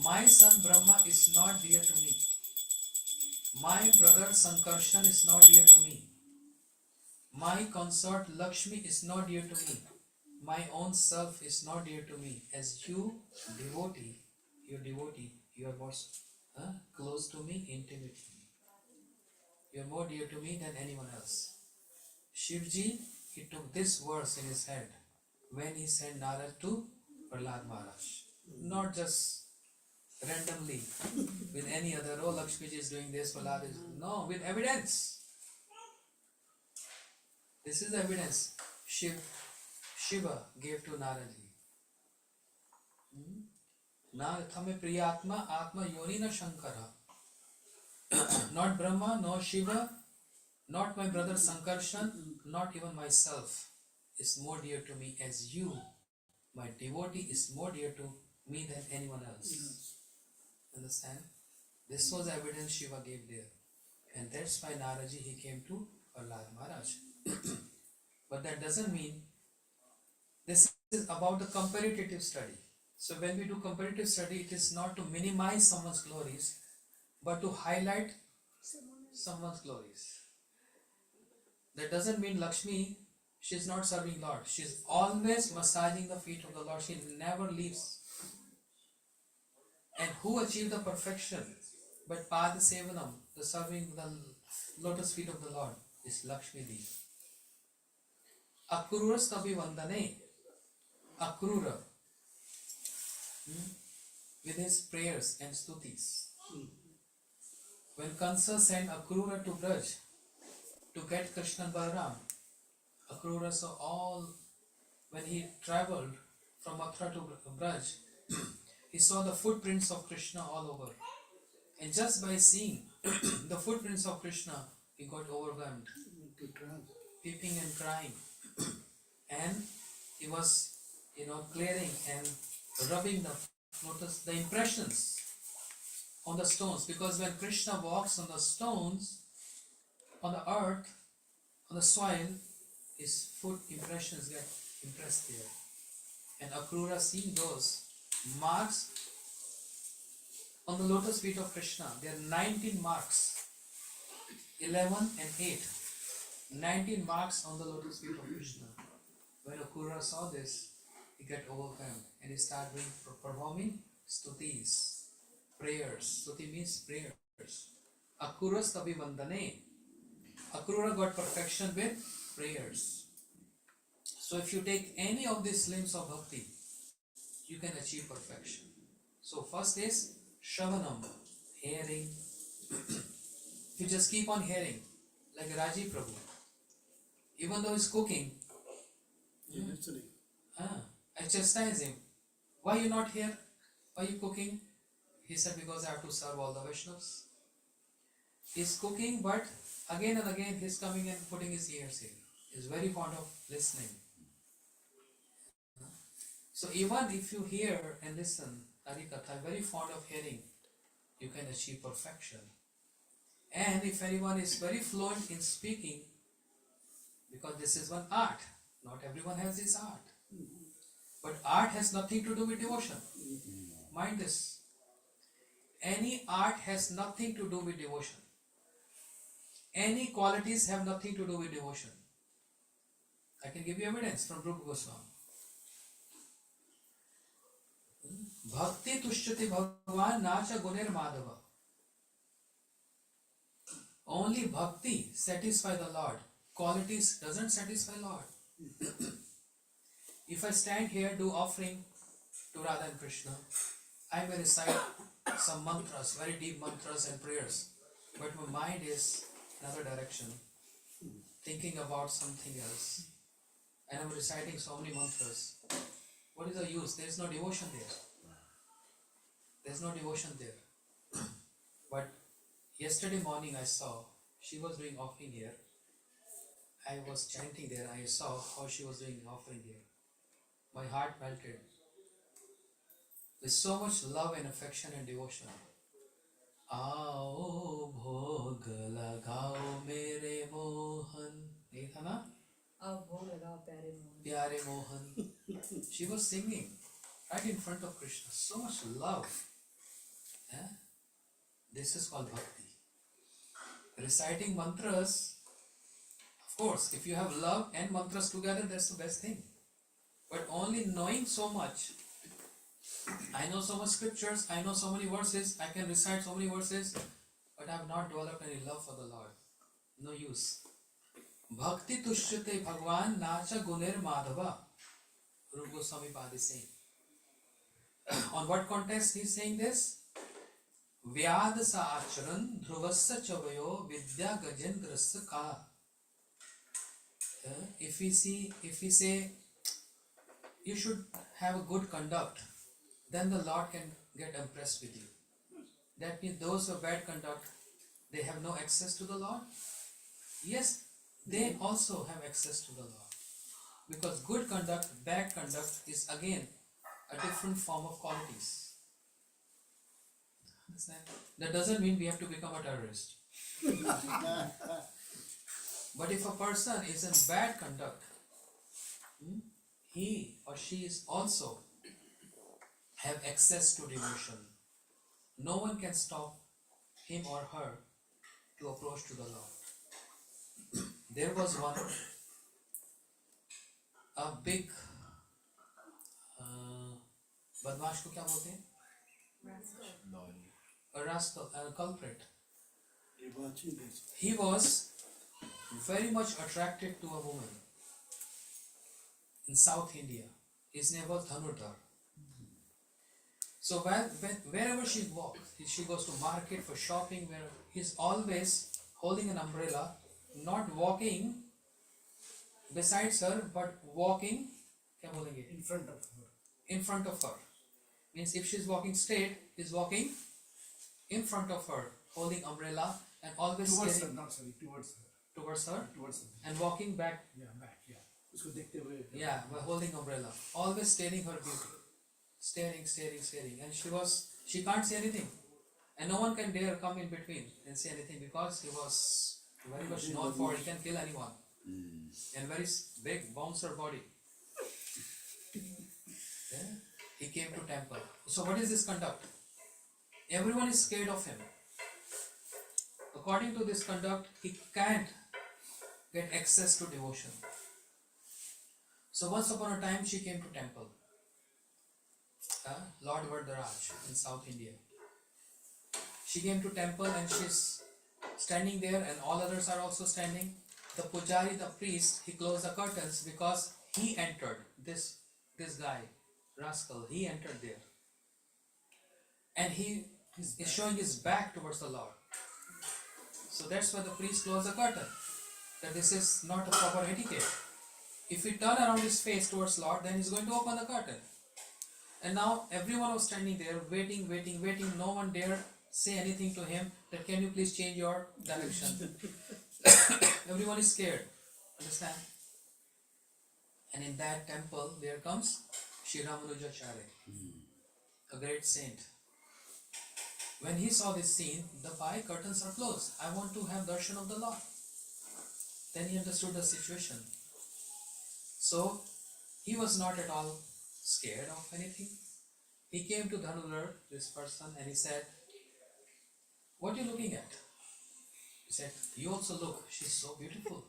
My son Brahma is not dear to me. My brother Sankarshan is not dear to me. My consort Lakshmi is not dear to me. My own self is not dear to me. As you, devotee, you are more close to me, intimate to me. You are more dear to me than anyone else. Shivji, he took this verse in his head when he sent Narad to Prahlad Maharaj. Not just randomly with any other, oh Lakshmiji is doing this, Prahlad is... No, with evidence. This is the evidence Shiva gave to Naraji. Na yathame priyatma atma yonina shankara. Not Brahma, nor Shiva, not my brother Sankarshan, not even myself is more dear to me as you, my devotee, is more dear to me than anyone else. Understand? This was evidence Shiva gave there. And that's why Naraji, he came to Prahlad Maharaj. But that doesn't mean this is about the comparative study. So when we do comparative study, it is not to minimize someone's glories, but to highlight someone's glories. That doesn't mean Lakshmi, she's not serving Lord. She's always massaging the feet of the Lord. She never leaves. And who achieved the perfection? But Pada Sevanam, the serving the lotus feet of the Lord, is Lakshmi Devi. Akrura Stabi Vandane, Akrura, with his prayers and stutis. When Kansa sent Akrura to Braj to get Krishna and Balaram, Akrura saw all, when he travelled from Mathura to Braj, he saw the footprints of Krishna all over. And just by seeing the footprints of Krishna, he got overwhelmed, weeping and crying. And he was, clearing and rubbing the impressions on the stones. Because when Krishna walks on the stones, on the earth, on the soil, his foot impressions get impressed there. And Akrura, seeing those marks on the lotus feet of Krishna, there are 19 marks, 11 and 8, 19 marks on the lotus feet of Krishna. When Akrura saw this, he got overwhelmed and he started performing stutis, prayers. Stuti means prayers. Akrura Stabi Vandane. Akrura got perfection with prayers. So if you take any of these limbs of bhakti, you can achieve perfection. So first is Shravanam, hearing. You just keep on hearing, like Rajiv Prabhu. Even though he's cooking, I chastise him. Why you not here? Why you cooking? He said, because I have to serve all the Vaishnavas. He's cooking, but again and again he's coming and putting his ears here. He's very fond of listening. So even if you hear and listen, Harikatha, very fond of hearing, you can achieve perfection. And if anyone is very fluent in speaking, because this is one art, not everyone has this art. But art has nothing to do with devotion. Mind this. Any art has nothing to do with devotion. Any qualities have nothing to do with devotion. I can give you evidence from Rupa Goswami. Bhakti tushyati bhagavan nacha guner madhava. Only bhakti satisfies the Lord. Qualities doesn't satisfy Lord. If I stand here, do offering to Radha and Krishna, I may recite some mantras, very deep mantras and prayers, but my mind is another direction, thinking about something else, and I'm reciting so many mantras. What is the use? There is no devotion there. There is no devotion there. But yesterday morning I saw she was doing offering here. I was chanting there. I saw how she was doing offering here. My heart melted with so much love and affection and devotion. आओ भोग लगाओ मेरे मोहन, नहीं था ना? प्यारे Mohan. She was singing right in front of Krishna. So much love. Eh? This is called bhakti. Reciting mantras, of course, if you have love and mantras together, that's the best thing. But only knowing so much, I know so much scriptures, I know so many verses, I can recite so many verses, but I have not developed any love for the Lord. No use. Bhakti tushyate Bhagwan nacha guner madhava. Rupa Goswami Pad is saying. On what context he is saying this? Vyad sa acharan dhruvasya chavayo vidya gajendrasya ka. If we say you should have a good conduct, then the Lord can get impressed with you. That means those who have bad conduct, they have no access to the Lord? Yes, they also have access to the Lord. Because good conduct, bad conduct is again a different form of qualities. Understand? That doesn't mean we have to become a terrorist. But if a person is in bad conduct, he or she is also have access to devotion. No one can stop him or her to approach to the Lord. There was one, a big badmash को क्या बोलते हैं? A rascal, a culprit. He was very much attracted to a woman in South India. His name was Dhanurdhar. So wherever she walks, she goes to market for shopping, where he's always holding an umbrella, not walking besides her, but walking, क्या बोलेंगे? In front of her. In front of her. Means if she's walking straight, he's walking in front of her, holding umbrella and always Towards her, staring not sorry, towards her. towards her Towards her. and walking back. Yeah, back, yeah. उसको देखते हुए. Yeah, by holding umbrella, always staring her beauty, staring, and she can't say anything, and no one can dare come in between and say anything because he was very much known for he can kill anyone, and very big bouncer body. Yeah? He came to temple. So what is this conduct? Everyone is scared of him. According to this conduct, he can't get access to devotion. So once upon a time she came to temple, Lord Varadaraj in South India. She came to temple and she's standing there and all others are also standing. The pujari, the priest, he closed the curtains because he entered, this guy, rascal, he entered there. And he is showing his back towards the Lord. So that's why the priest closed the curtain. That this is not a proper etiquette. If he turn around his face towards Lord, then he's going to open the curtain. And now everyone was standing there, waiting. No one dare say anything to him that can you please change your direction. Everyone is scared. Understand? And in that temple, there comes Shri Ramanujacharya, a great saint. When he saw this scene, the five curtains are closed. I want to have darshan of the Lord. Then he understood the situation. So he was not at all scared of anything. He came to Dhanurdhar, this person, and he said, "What are you looking at?" He said, "You also look, she's so beautiful.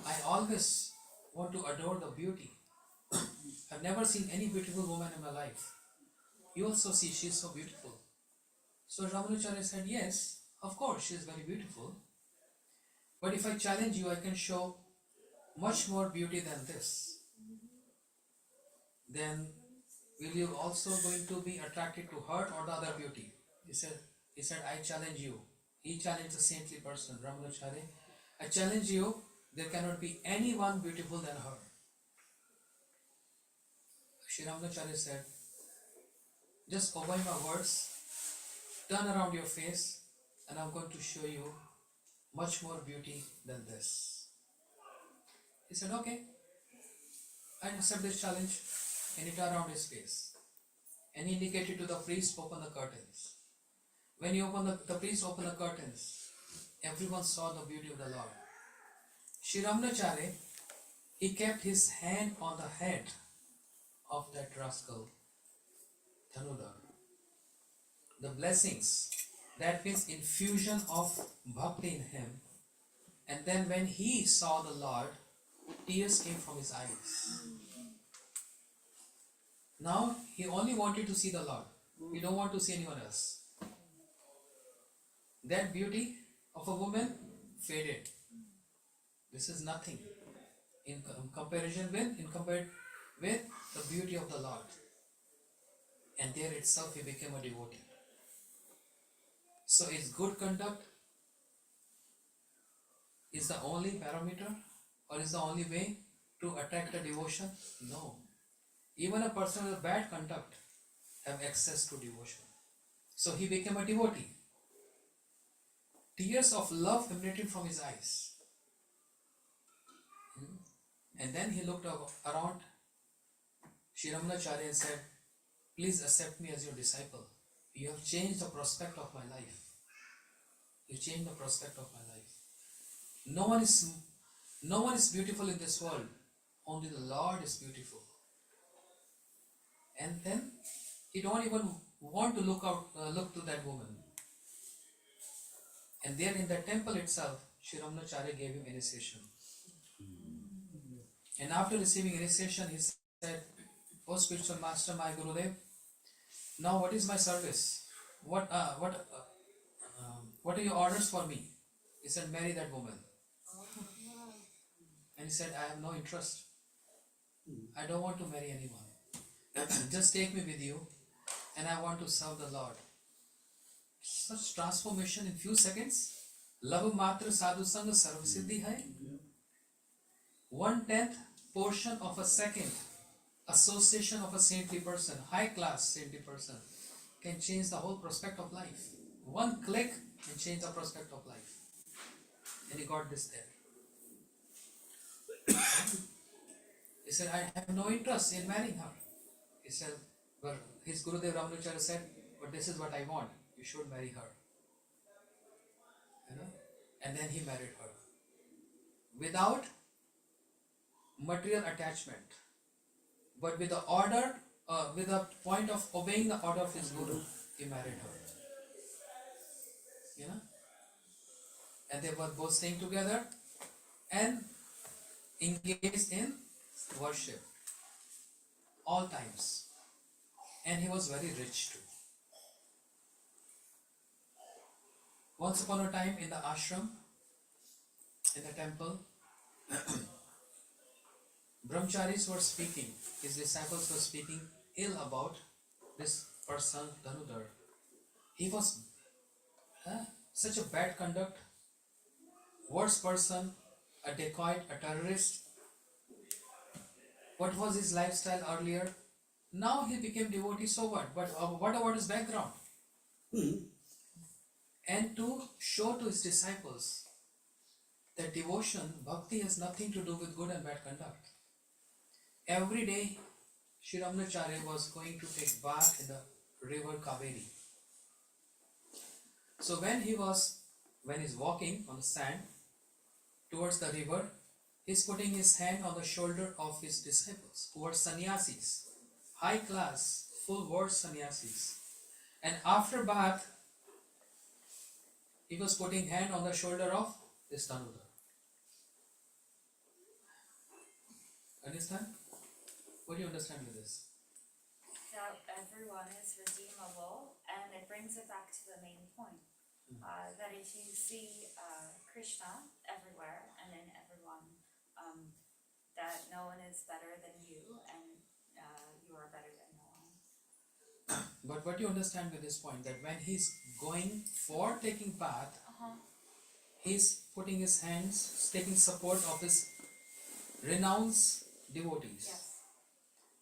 I always want to adore the beauty. I've never seen any beautiful woman in my life. You also see she's so beautiful." So Ramanujacharya said, "Yes, of course she is very beautiful. But if I challenge you, I can show much more beauty than this." Then will you also going to be attracted to her or the other beauty? He said, I challenge you. He challenged the saintly person, Ramanujacharya. I challenge you, there cannot be anyone beautiful than her. Shri Ramanujacharya said, just obey my words, turn around your face, and I'm going to show you much more beauty than this. He said, okay, I accept this challenge, and he turned around his face. And he indicated to the priest, open the curtains. When he opened the priest opened the curtains, everyone saw the beauty of the Lord. Shri Ramanujacharya, he kept his hand on the head of that rascal, Dhanudhar. The blessings, that means infusion of bhakti in him. And then when he saw the Lord, tears came from his eyes. Now he only wanted to see the Lord. He don't want to see anyone else. That beauty of a woman faded. This is nothing in comparison with the beauty of the Lord. And there itself he became a devotee. So is good conduct is the only parameter or is the only way to attract a devotion? No. Even a person with bad conduct have access to devotion. So he became a devotee. Tears of love emanated from his eyes. And then he looked around Shri Ramanujacharya and said, please accept me as your disciple. You have changed the prospect of my life. You changed the prospect of my life. No one is beautiful in this world. Only the Lord is beautiful. And then he don't even want to look to that woman. And there in the temple itself, Shri Ramanujacharya gave him initiation. And after receiving initiation, he said, "Oh spiritual master, my Gurudev, now what is my service? What are your orders for me?" He said, "Marry that woman." And he said, "I have no interest. I don't want to marry anyone. Just take me with you, and I want to serve the Lord." Such transformation in few seconds. Love matra sadhu sanga sarva siddhi hai. 1/10 portion of a second association of a saintly person, high class saintly person, can change the whole prospect of life. One click can change the prospect of life. And he got this there. He said, "I have no interest in marrying her." He said, but his Gurudev Ramanujacharya said, "But this is what I want. You should marry her." You know? And then he married her. Without material attachment, but with the order, with the point of obeying the order of his Guru, he married her. You know? And they were both staying together and engaged in worship all times. And he was very rich too. Once upon a time in the ashram, in the temple, brahmacharis were speaking, his disciples were speaking ill about this person, Dhanudhar. He was such a bad conduct, worst person, a dacoit, a terrorist. What was his lifestyle earlier? Now he became devotee, so what? But what about his background? And to show to his disciples that devotion, bhakti has nothing to do with good and bad conduct. Every day, Shri Ramanujacharya was going to take bath in the river Kaveri. So when he's walking on the sand towards the river, he's putting his hand on the shoulder of his disciples, who were sannyasis, high class, full word sannyasis. And after bath, he was putting hand on the shoulder of this Dhanudhar. Understand? What do you understand with this? That everyone is redeemable, and it brings it back to the main point. That if you see Krishna everywhere and in everyone, that no one is better than you, and you are better than no one. But what you understand with this point, that when he's going for taking bath, he's putting his hands, taking support of his renounced devotees. Yes.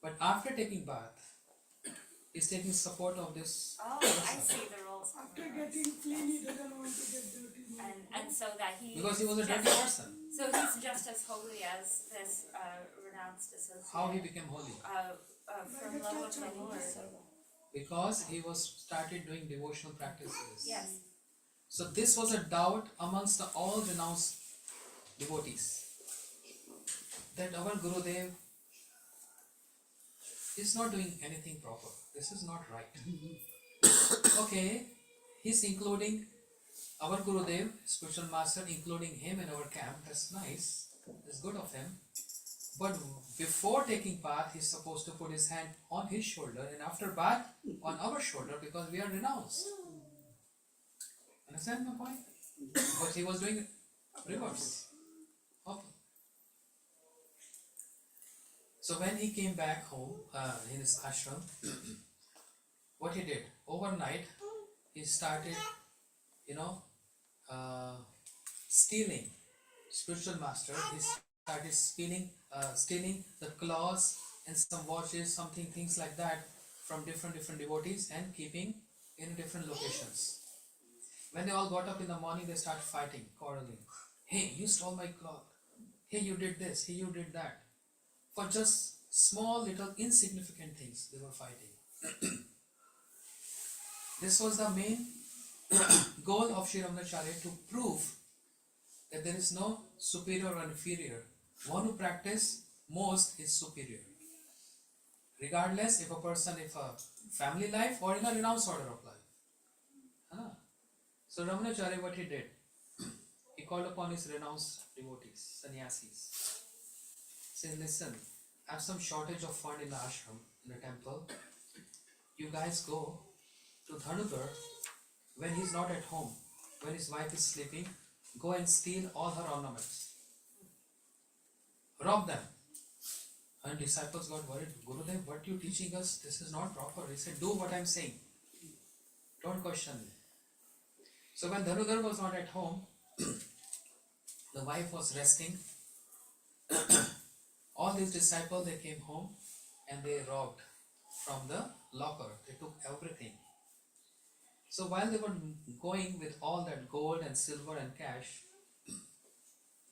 But after taking bath, he's taking support of this Oh, I see the roles. After getting clean, he doesn't want to get dirty. And so that he. because he was a dirty just- person. So he's just as holy as this renounced associate. How he became holy? From love of the Lord. Because he was started doing devotional practices. Yes. So this was a doubt amongst the all renounced devotees, that our Gurudev is not doing anything proper. This is not right. Okay, he's including our Gurudev, spiritual master, including him in our camp. That's nice. That's good of him. But before taking bath, he's supposed to put his hand on his shoulder, and after bath on our shoulder, because we are renounced. Understand my point? But he was doing reverse. Okay. So when he came back home in his ashram, what he did overnight, he started, stealing. Spiritual master, he started stealing the clothes and some watches, something things like that from different devotees and keeping in different locations. When they all got up in the morning, they start fighting, quarreling. Hey, you stole my cloth. Hey, you did this. Hey, you did that. For just small, little, insignificant things, they were fighting. This was the main goal of Sri Ramanacharya, to prove that there is no superior or inferior. One who practices most is superior. Regardless if a person, if a family life or in a renounced order of life. So Ramanacharya, what he did, he called upon his renounced devotees, sannyasis. Said, listen, I have some shortage of fund in the ashram, in the temple. You guys go to Dhanugar when he's not at home, when his wife is sleeping, go and steal all her ornaments. Rob them. And disciples got worried. Gurudev, what you teaching us? This is not proper. He said, do what I'm saying. Don't question me. So when Dhanugar was not at home, the wife was resting. All these disciples, they came home and they robbed from the locker. They took everything. So while they were going with all that gold and silver and cash,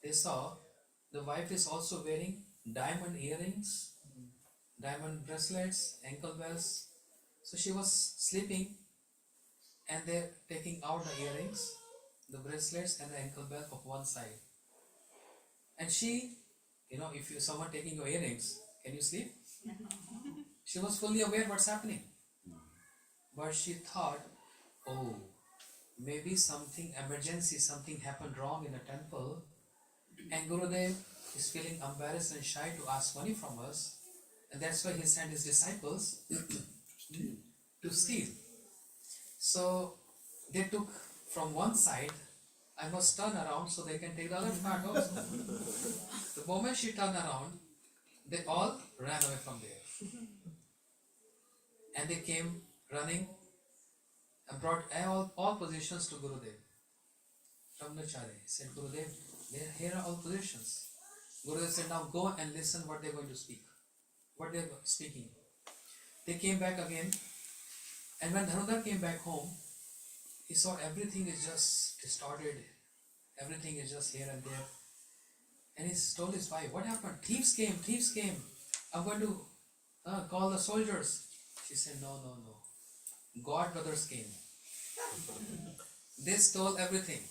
they saw the wife is also wearing diamond earrings, diamond bracelets, ankle bells. So she was sleeping and they're taking out the earrings, the bracelets and the ankle belt of one side. And she, if you someone taking your earrings, can you sleep? She was fully aware what's happening. But she thought, oh, maybe something emergency, something happened wrong in the temple, and Gurudev is feeling embarrassed and shy to ask money from us, and that's why he sent his disciples to steal. So they took from one side. I must turn around so they can take the other part also. The moment she turned around, they all ran away from there. And they came running and brought all positions to Gurudev. Ramanacharya said, Gurudev, here are all positions. Gurudev said, now go and listen what they're going to speak. What they're speaking. They came back again, and when Dhanudhar came back home, he saw everything is just distorted. Everything is just here and there. And he told his wife, what happened? Thieves came. I'm going to call the soldiers. She said, no. God brothers came. They stole everything.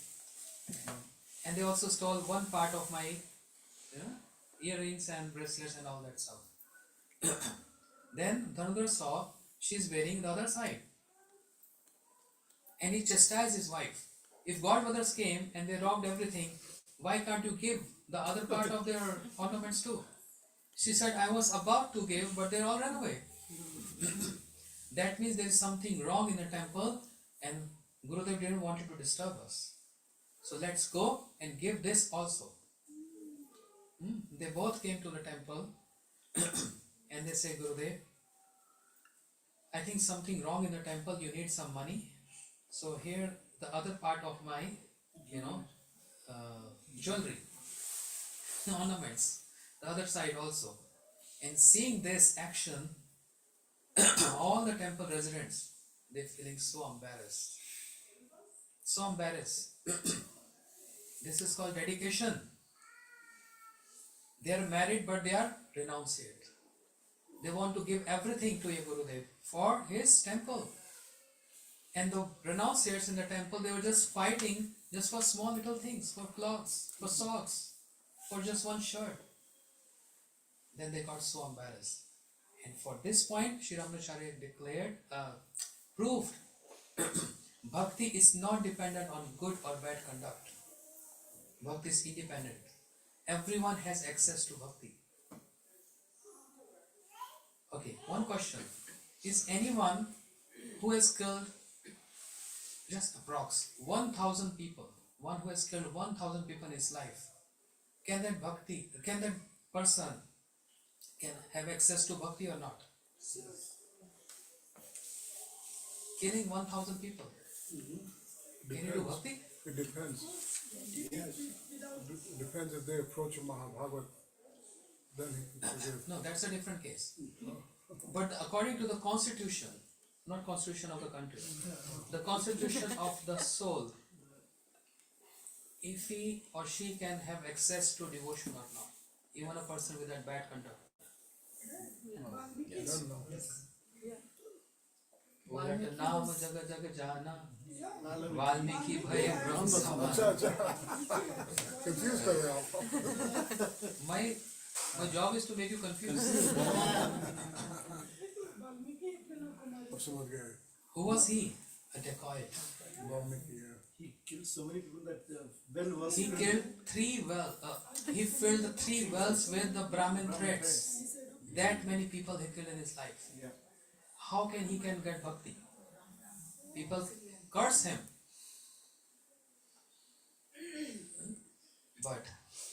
And they also stole one part of my earrings and bracelets and all that stuff. Then Dhanudhar saw she's wearing the other side. And he chastised his wife. If God brothers came and they robbed everything, why can't you give the other part of their ornaments too? She said, I was about to give, but they all ran away. That means there is something wrong in the temple, and Gurudev didn't want to disturb us. So let's go and give this also. They both came to the temple and they say, Gurudev, I think something wrong in the temple, you need some money. So here the other part of my, jewelry, ornaments, the other side also. And seeing this action, all the temple residents, they're feeling so embarrassed. So embarrassed. This is called dedication. They are married but they are renunciate. They want to give everything to a Gurudev for his temple. And the renunciates in the temple, they were just fighting just for small little things, for clothes, for socks, for just one shirt. Then they got so embarrassed. And for this point, Sri Ramanacharya declared, proved, Bhakti is not dependent on good or bad conduct. Bhakti is independent. Everyone has access to Bhakti. Okay, one question. Is anyone who has killed just approx 1,000 people, one who has killed 1,000 people in his life, can that person can have access to Bhakti or not? Killing 1,000 people. Can you do Bhakti? It depends. Depends if they approach a Mahabhagat, then he can forgive. No, that's a different case. But according to the constitution, not constitution of the country, the constitution of the soul, if he or she can have access to devotion or not, even a person with that bad conduct. I don't know. उलट नाम जग जग जाना वाल्मीकि भय ब्रह्म समाना. Confused कर रहे हो आप. My job is to make you confused. समझ गए. Who was he? A dacoit. Valmiki, yeah. He killed so many people that the well was He killed 3 wells. He filled the 3 wells with the Brahmin threads. That many people he killed in his life. Yeah. How can he get bhakti? People curse him. But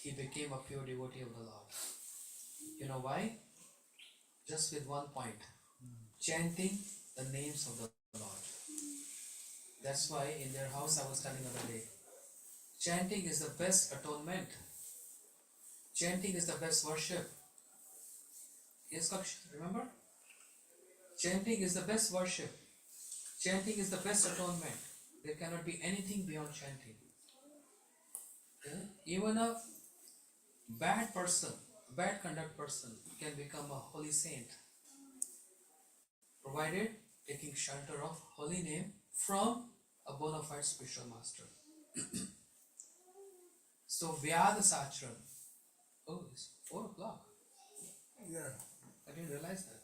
he became a pure devotee of the Lord. You know why? Just with one point. Chanting the names of the Lord. That's why in their house I was telling the other day. Chanting is the best atonement. Chanting is the best worship. Yes, Kaksha, remember? Chanting is the best worship. Chanting is the best atonement. There cannot be anything beyond chanting. Even a bad person, bad conduct person can become a holy saint, provided taking shelter of holy name from a bona fide spiritual master. So Vyada Sachran. Oh, it's 4 o'clock. Yeah. I didn't realize that.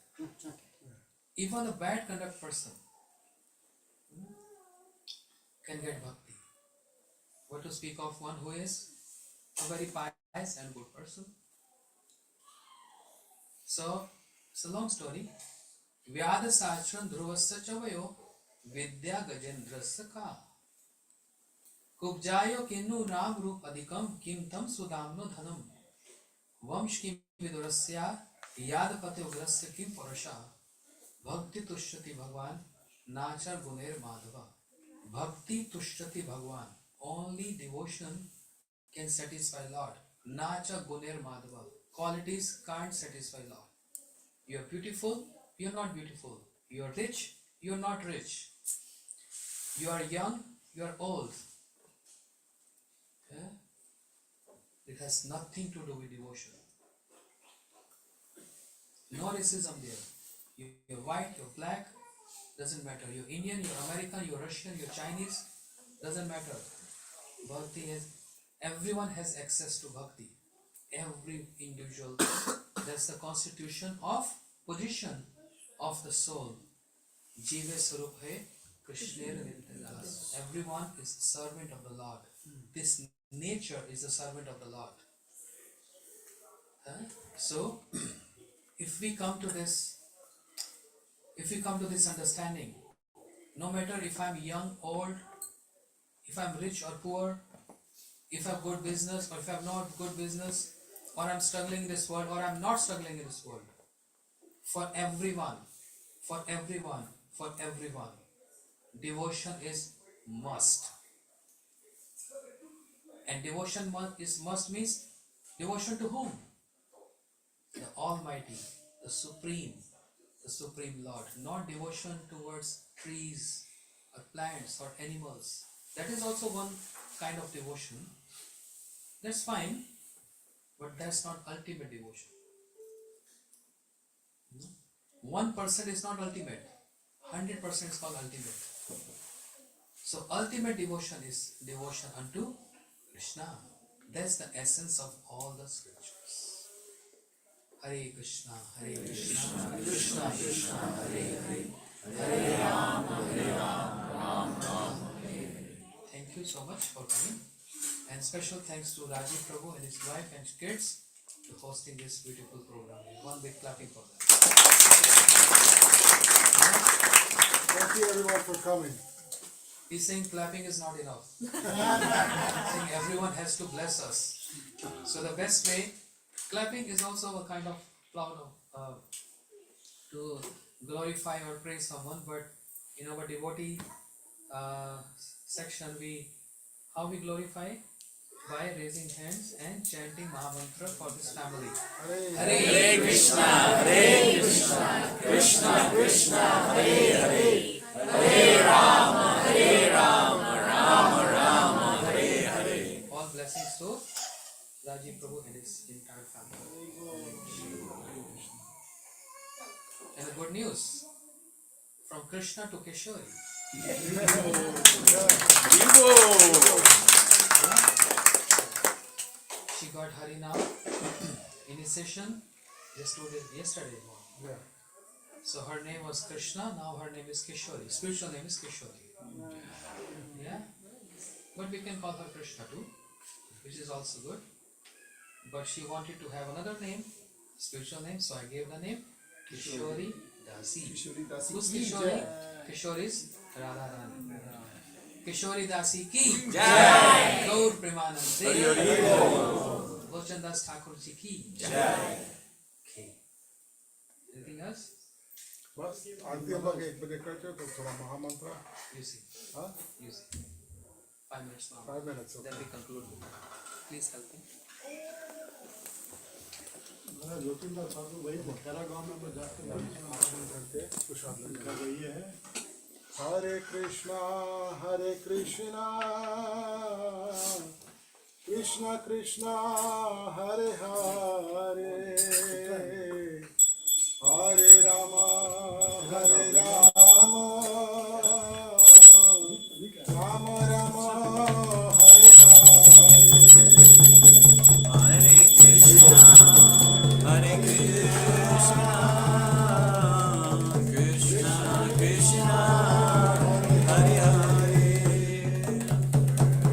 Even a bad conduct person can get bhakti. What to speak of one who is a very pious and good person? So, it's a long story. Vyada Sachran Dhruvasya Chavayo Vidya Gajendrasya Ka Kubjayo Kinnu Ram Rup Adhikam Kim Tam Sudamno Dhanam Vamsh Kim Vidurasya Yadapati Ugrasya Kim Parasha Bhakti Tushyati Bhagwan Nachar Guner Madhava. Bhakti Tushyati Bhagwan. Only devotion can satisfy Lord. Nacha Guner Madhava. Qualities can't satisfy Lord. You are beautiful, you are not beautiful. You are rich, you are not rich. You are young, you are old. Yeah? It has nothing to do with devotion. No racism there. You're white, you're black, doesn't matter. You're Indian, you're American, you're Russian, you're Chinese, doesn't matter. Bhakti is, everyone has access to bhakti. Every individual. That's the constitution of position of the soul. Jive Swarup hai Krishner Nityadas. Everyone is servant of the Lord. This nature is the servant of the Lord. So, if we come to this understanding, no matter if I'm young, old, if I'm rich or poor, if I have good business or if I have not good business, or I'm struggling in this world or I'm not struggling in this world, for everyone, for everyone, devotion is must. And devotion must means devotion to whom? The Almighty, the Supreme Lord. Not devotion towards trees or plants or animals. That is also one kind of devotion. That's fine, but that's not ultimate devotion. 1% is not ultimate. 100% is called ultimate. So ultimate devotion is devotion unto Krishna. That's the essence of all the scriptures. Hare Krishna, Krishna Krishna, Hare Hare, Hare Rama, Rama Rama, Hare Hare. Thank you so much for coming. And special thanks to Rajiv Prabhu and his wife and kids to hosting this beautiful program. One big clapping for them. Thank you everyone for coming. He's saying clapping is not enough. He's saying everyone has to bless us. So the best way, clapping is also a kind of cloud of to glorify or praise someone. But in our devotee section, how we glorify? By raising hands and chanting Mahamantra for this family. Hare Krishna, Krishna Krishna, Hare Hare, Hare Rama, Rama Rama, Hare Hare. All blessings to Rajiv Prabhu and his entire family. And the good news from Krishna to Keshori. She got Harinam initiation yesterday morning. Yeah. So her name was Krishna, now her name is Keshori. Spiritual name is Keshori. Yeah? But we can call her Krishna too, which is also good. But she wanted to have another name, spiritual name, so I gave the name Keshori Dasi. Who's Keshori? Keshori is Radha Rani. Keshori Dasi ki Jai. Gaur Premanande. Lochan Das Thakur ji ki Jai. Okay. Anything else? बस आरती हम लोग 1 बजे करते हो तो थोड़ा महामंत्र. You see. हाँ? You see. 5 minutes now. 5 minutes. Then we conclude. Please help me. मेरा ज्योतिर्दास साधु वही मोटेरा गांव में जाके महामंत्र करते प्रसाद का वही है. Hare Krishna, Krishna Krishna, Hare Hare, Hare Rama, Rama Rama, Hare Hare. Hare Krishna, Krishna Krishna, Hare Hare,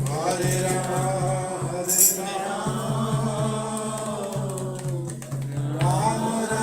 Hare Rama, Rama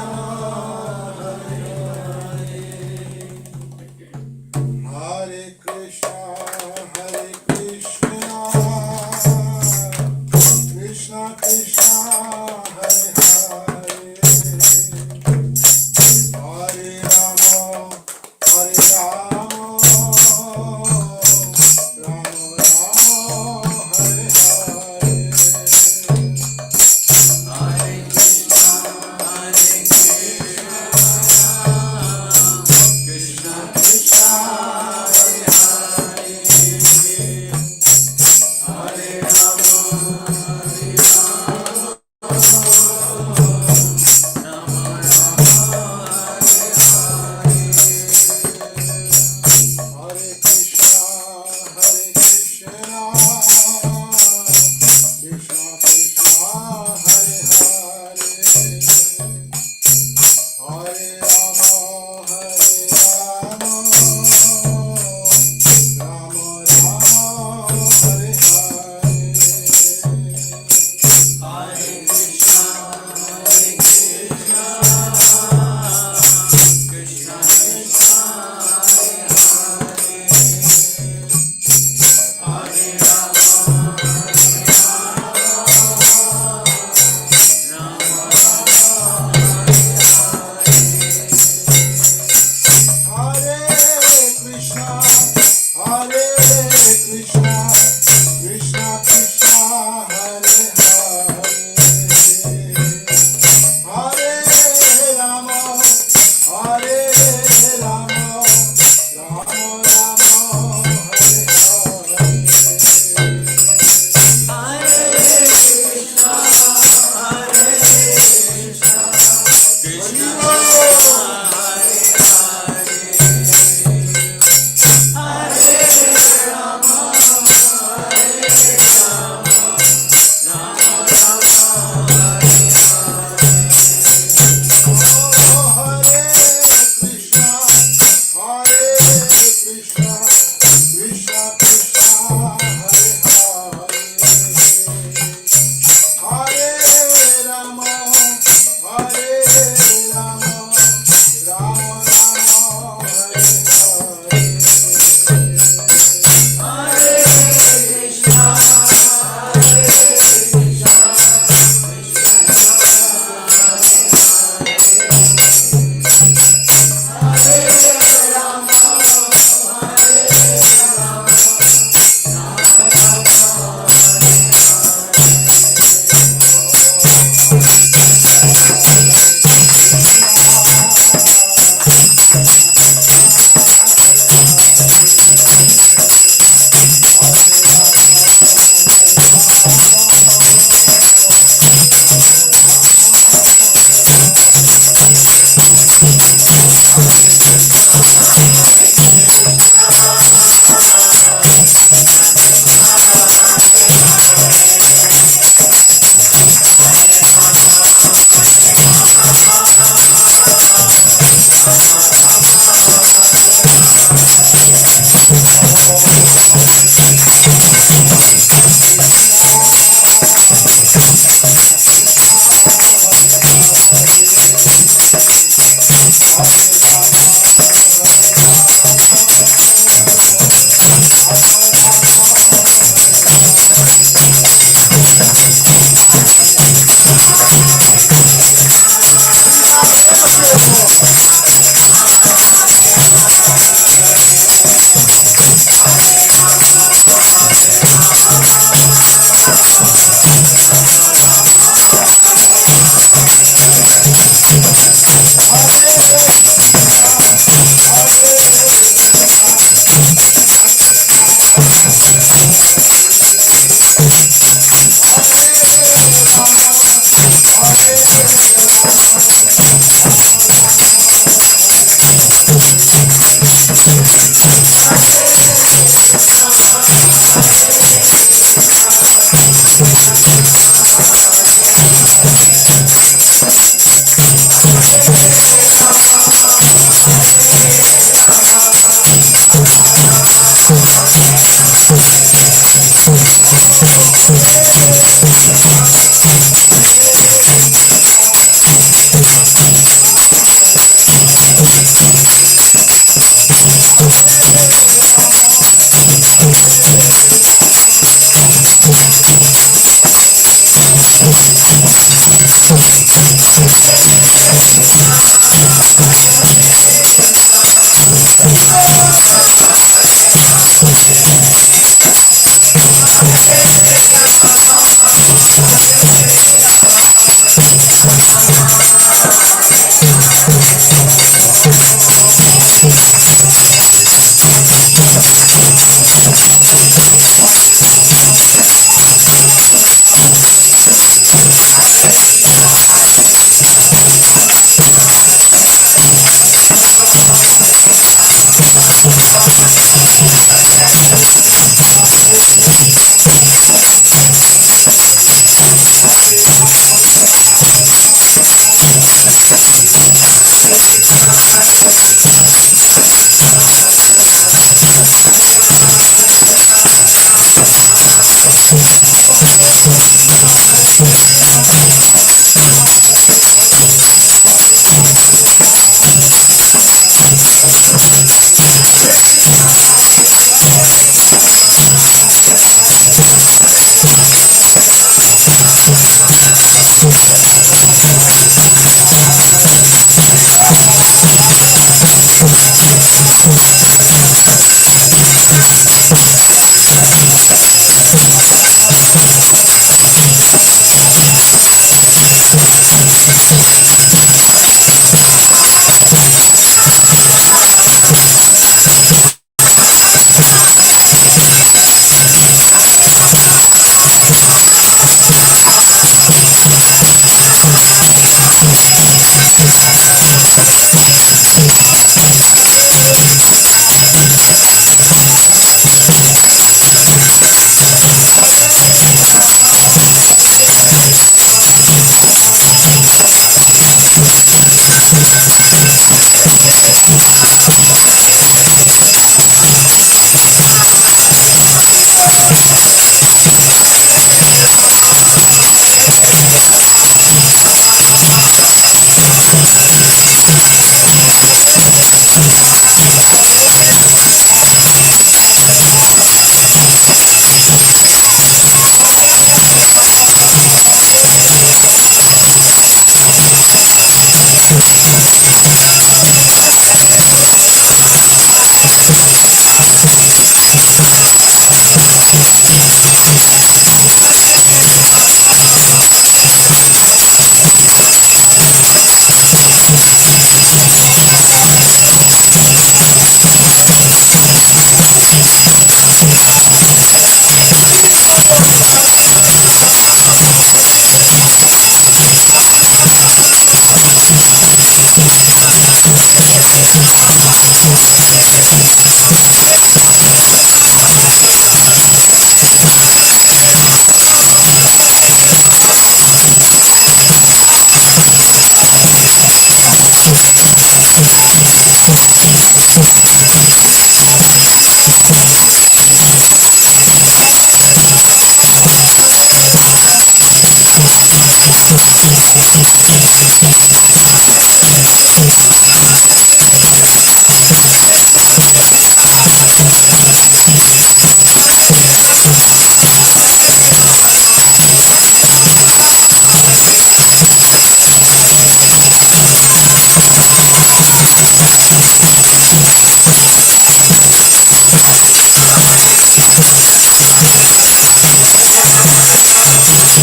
Thank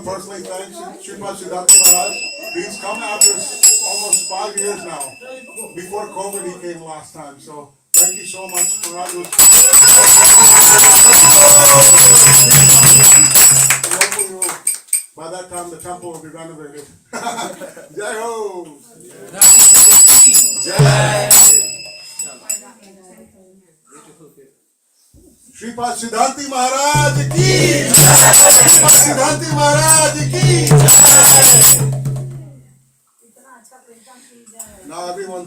personally thank Sripad Siddhanti Maharaj. He's come after almost 5 years now. Before COVID he came last time. So thank you so much, Maharaj. Hopefully by that time the temple will be renovated. Jai Ho! Jai! Sripad Siddhanti Maharaj ki! Sripad Siddhanti Maharaj ki! Now everyone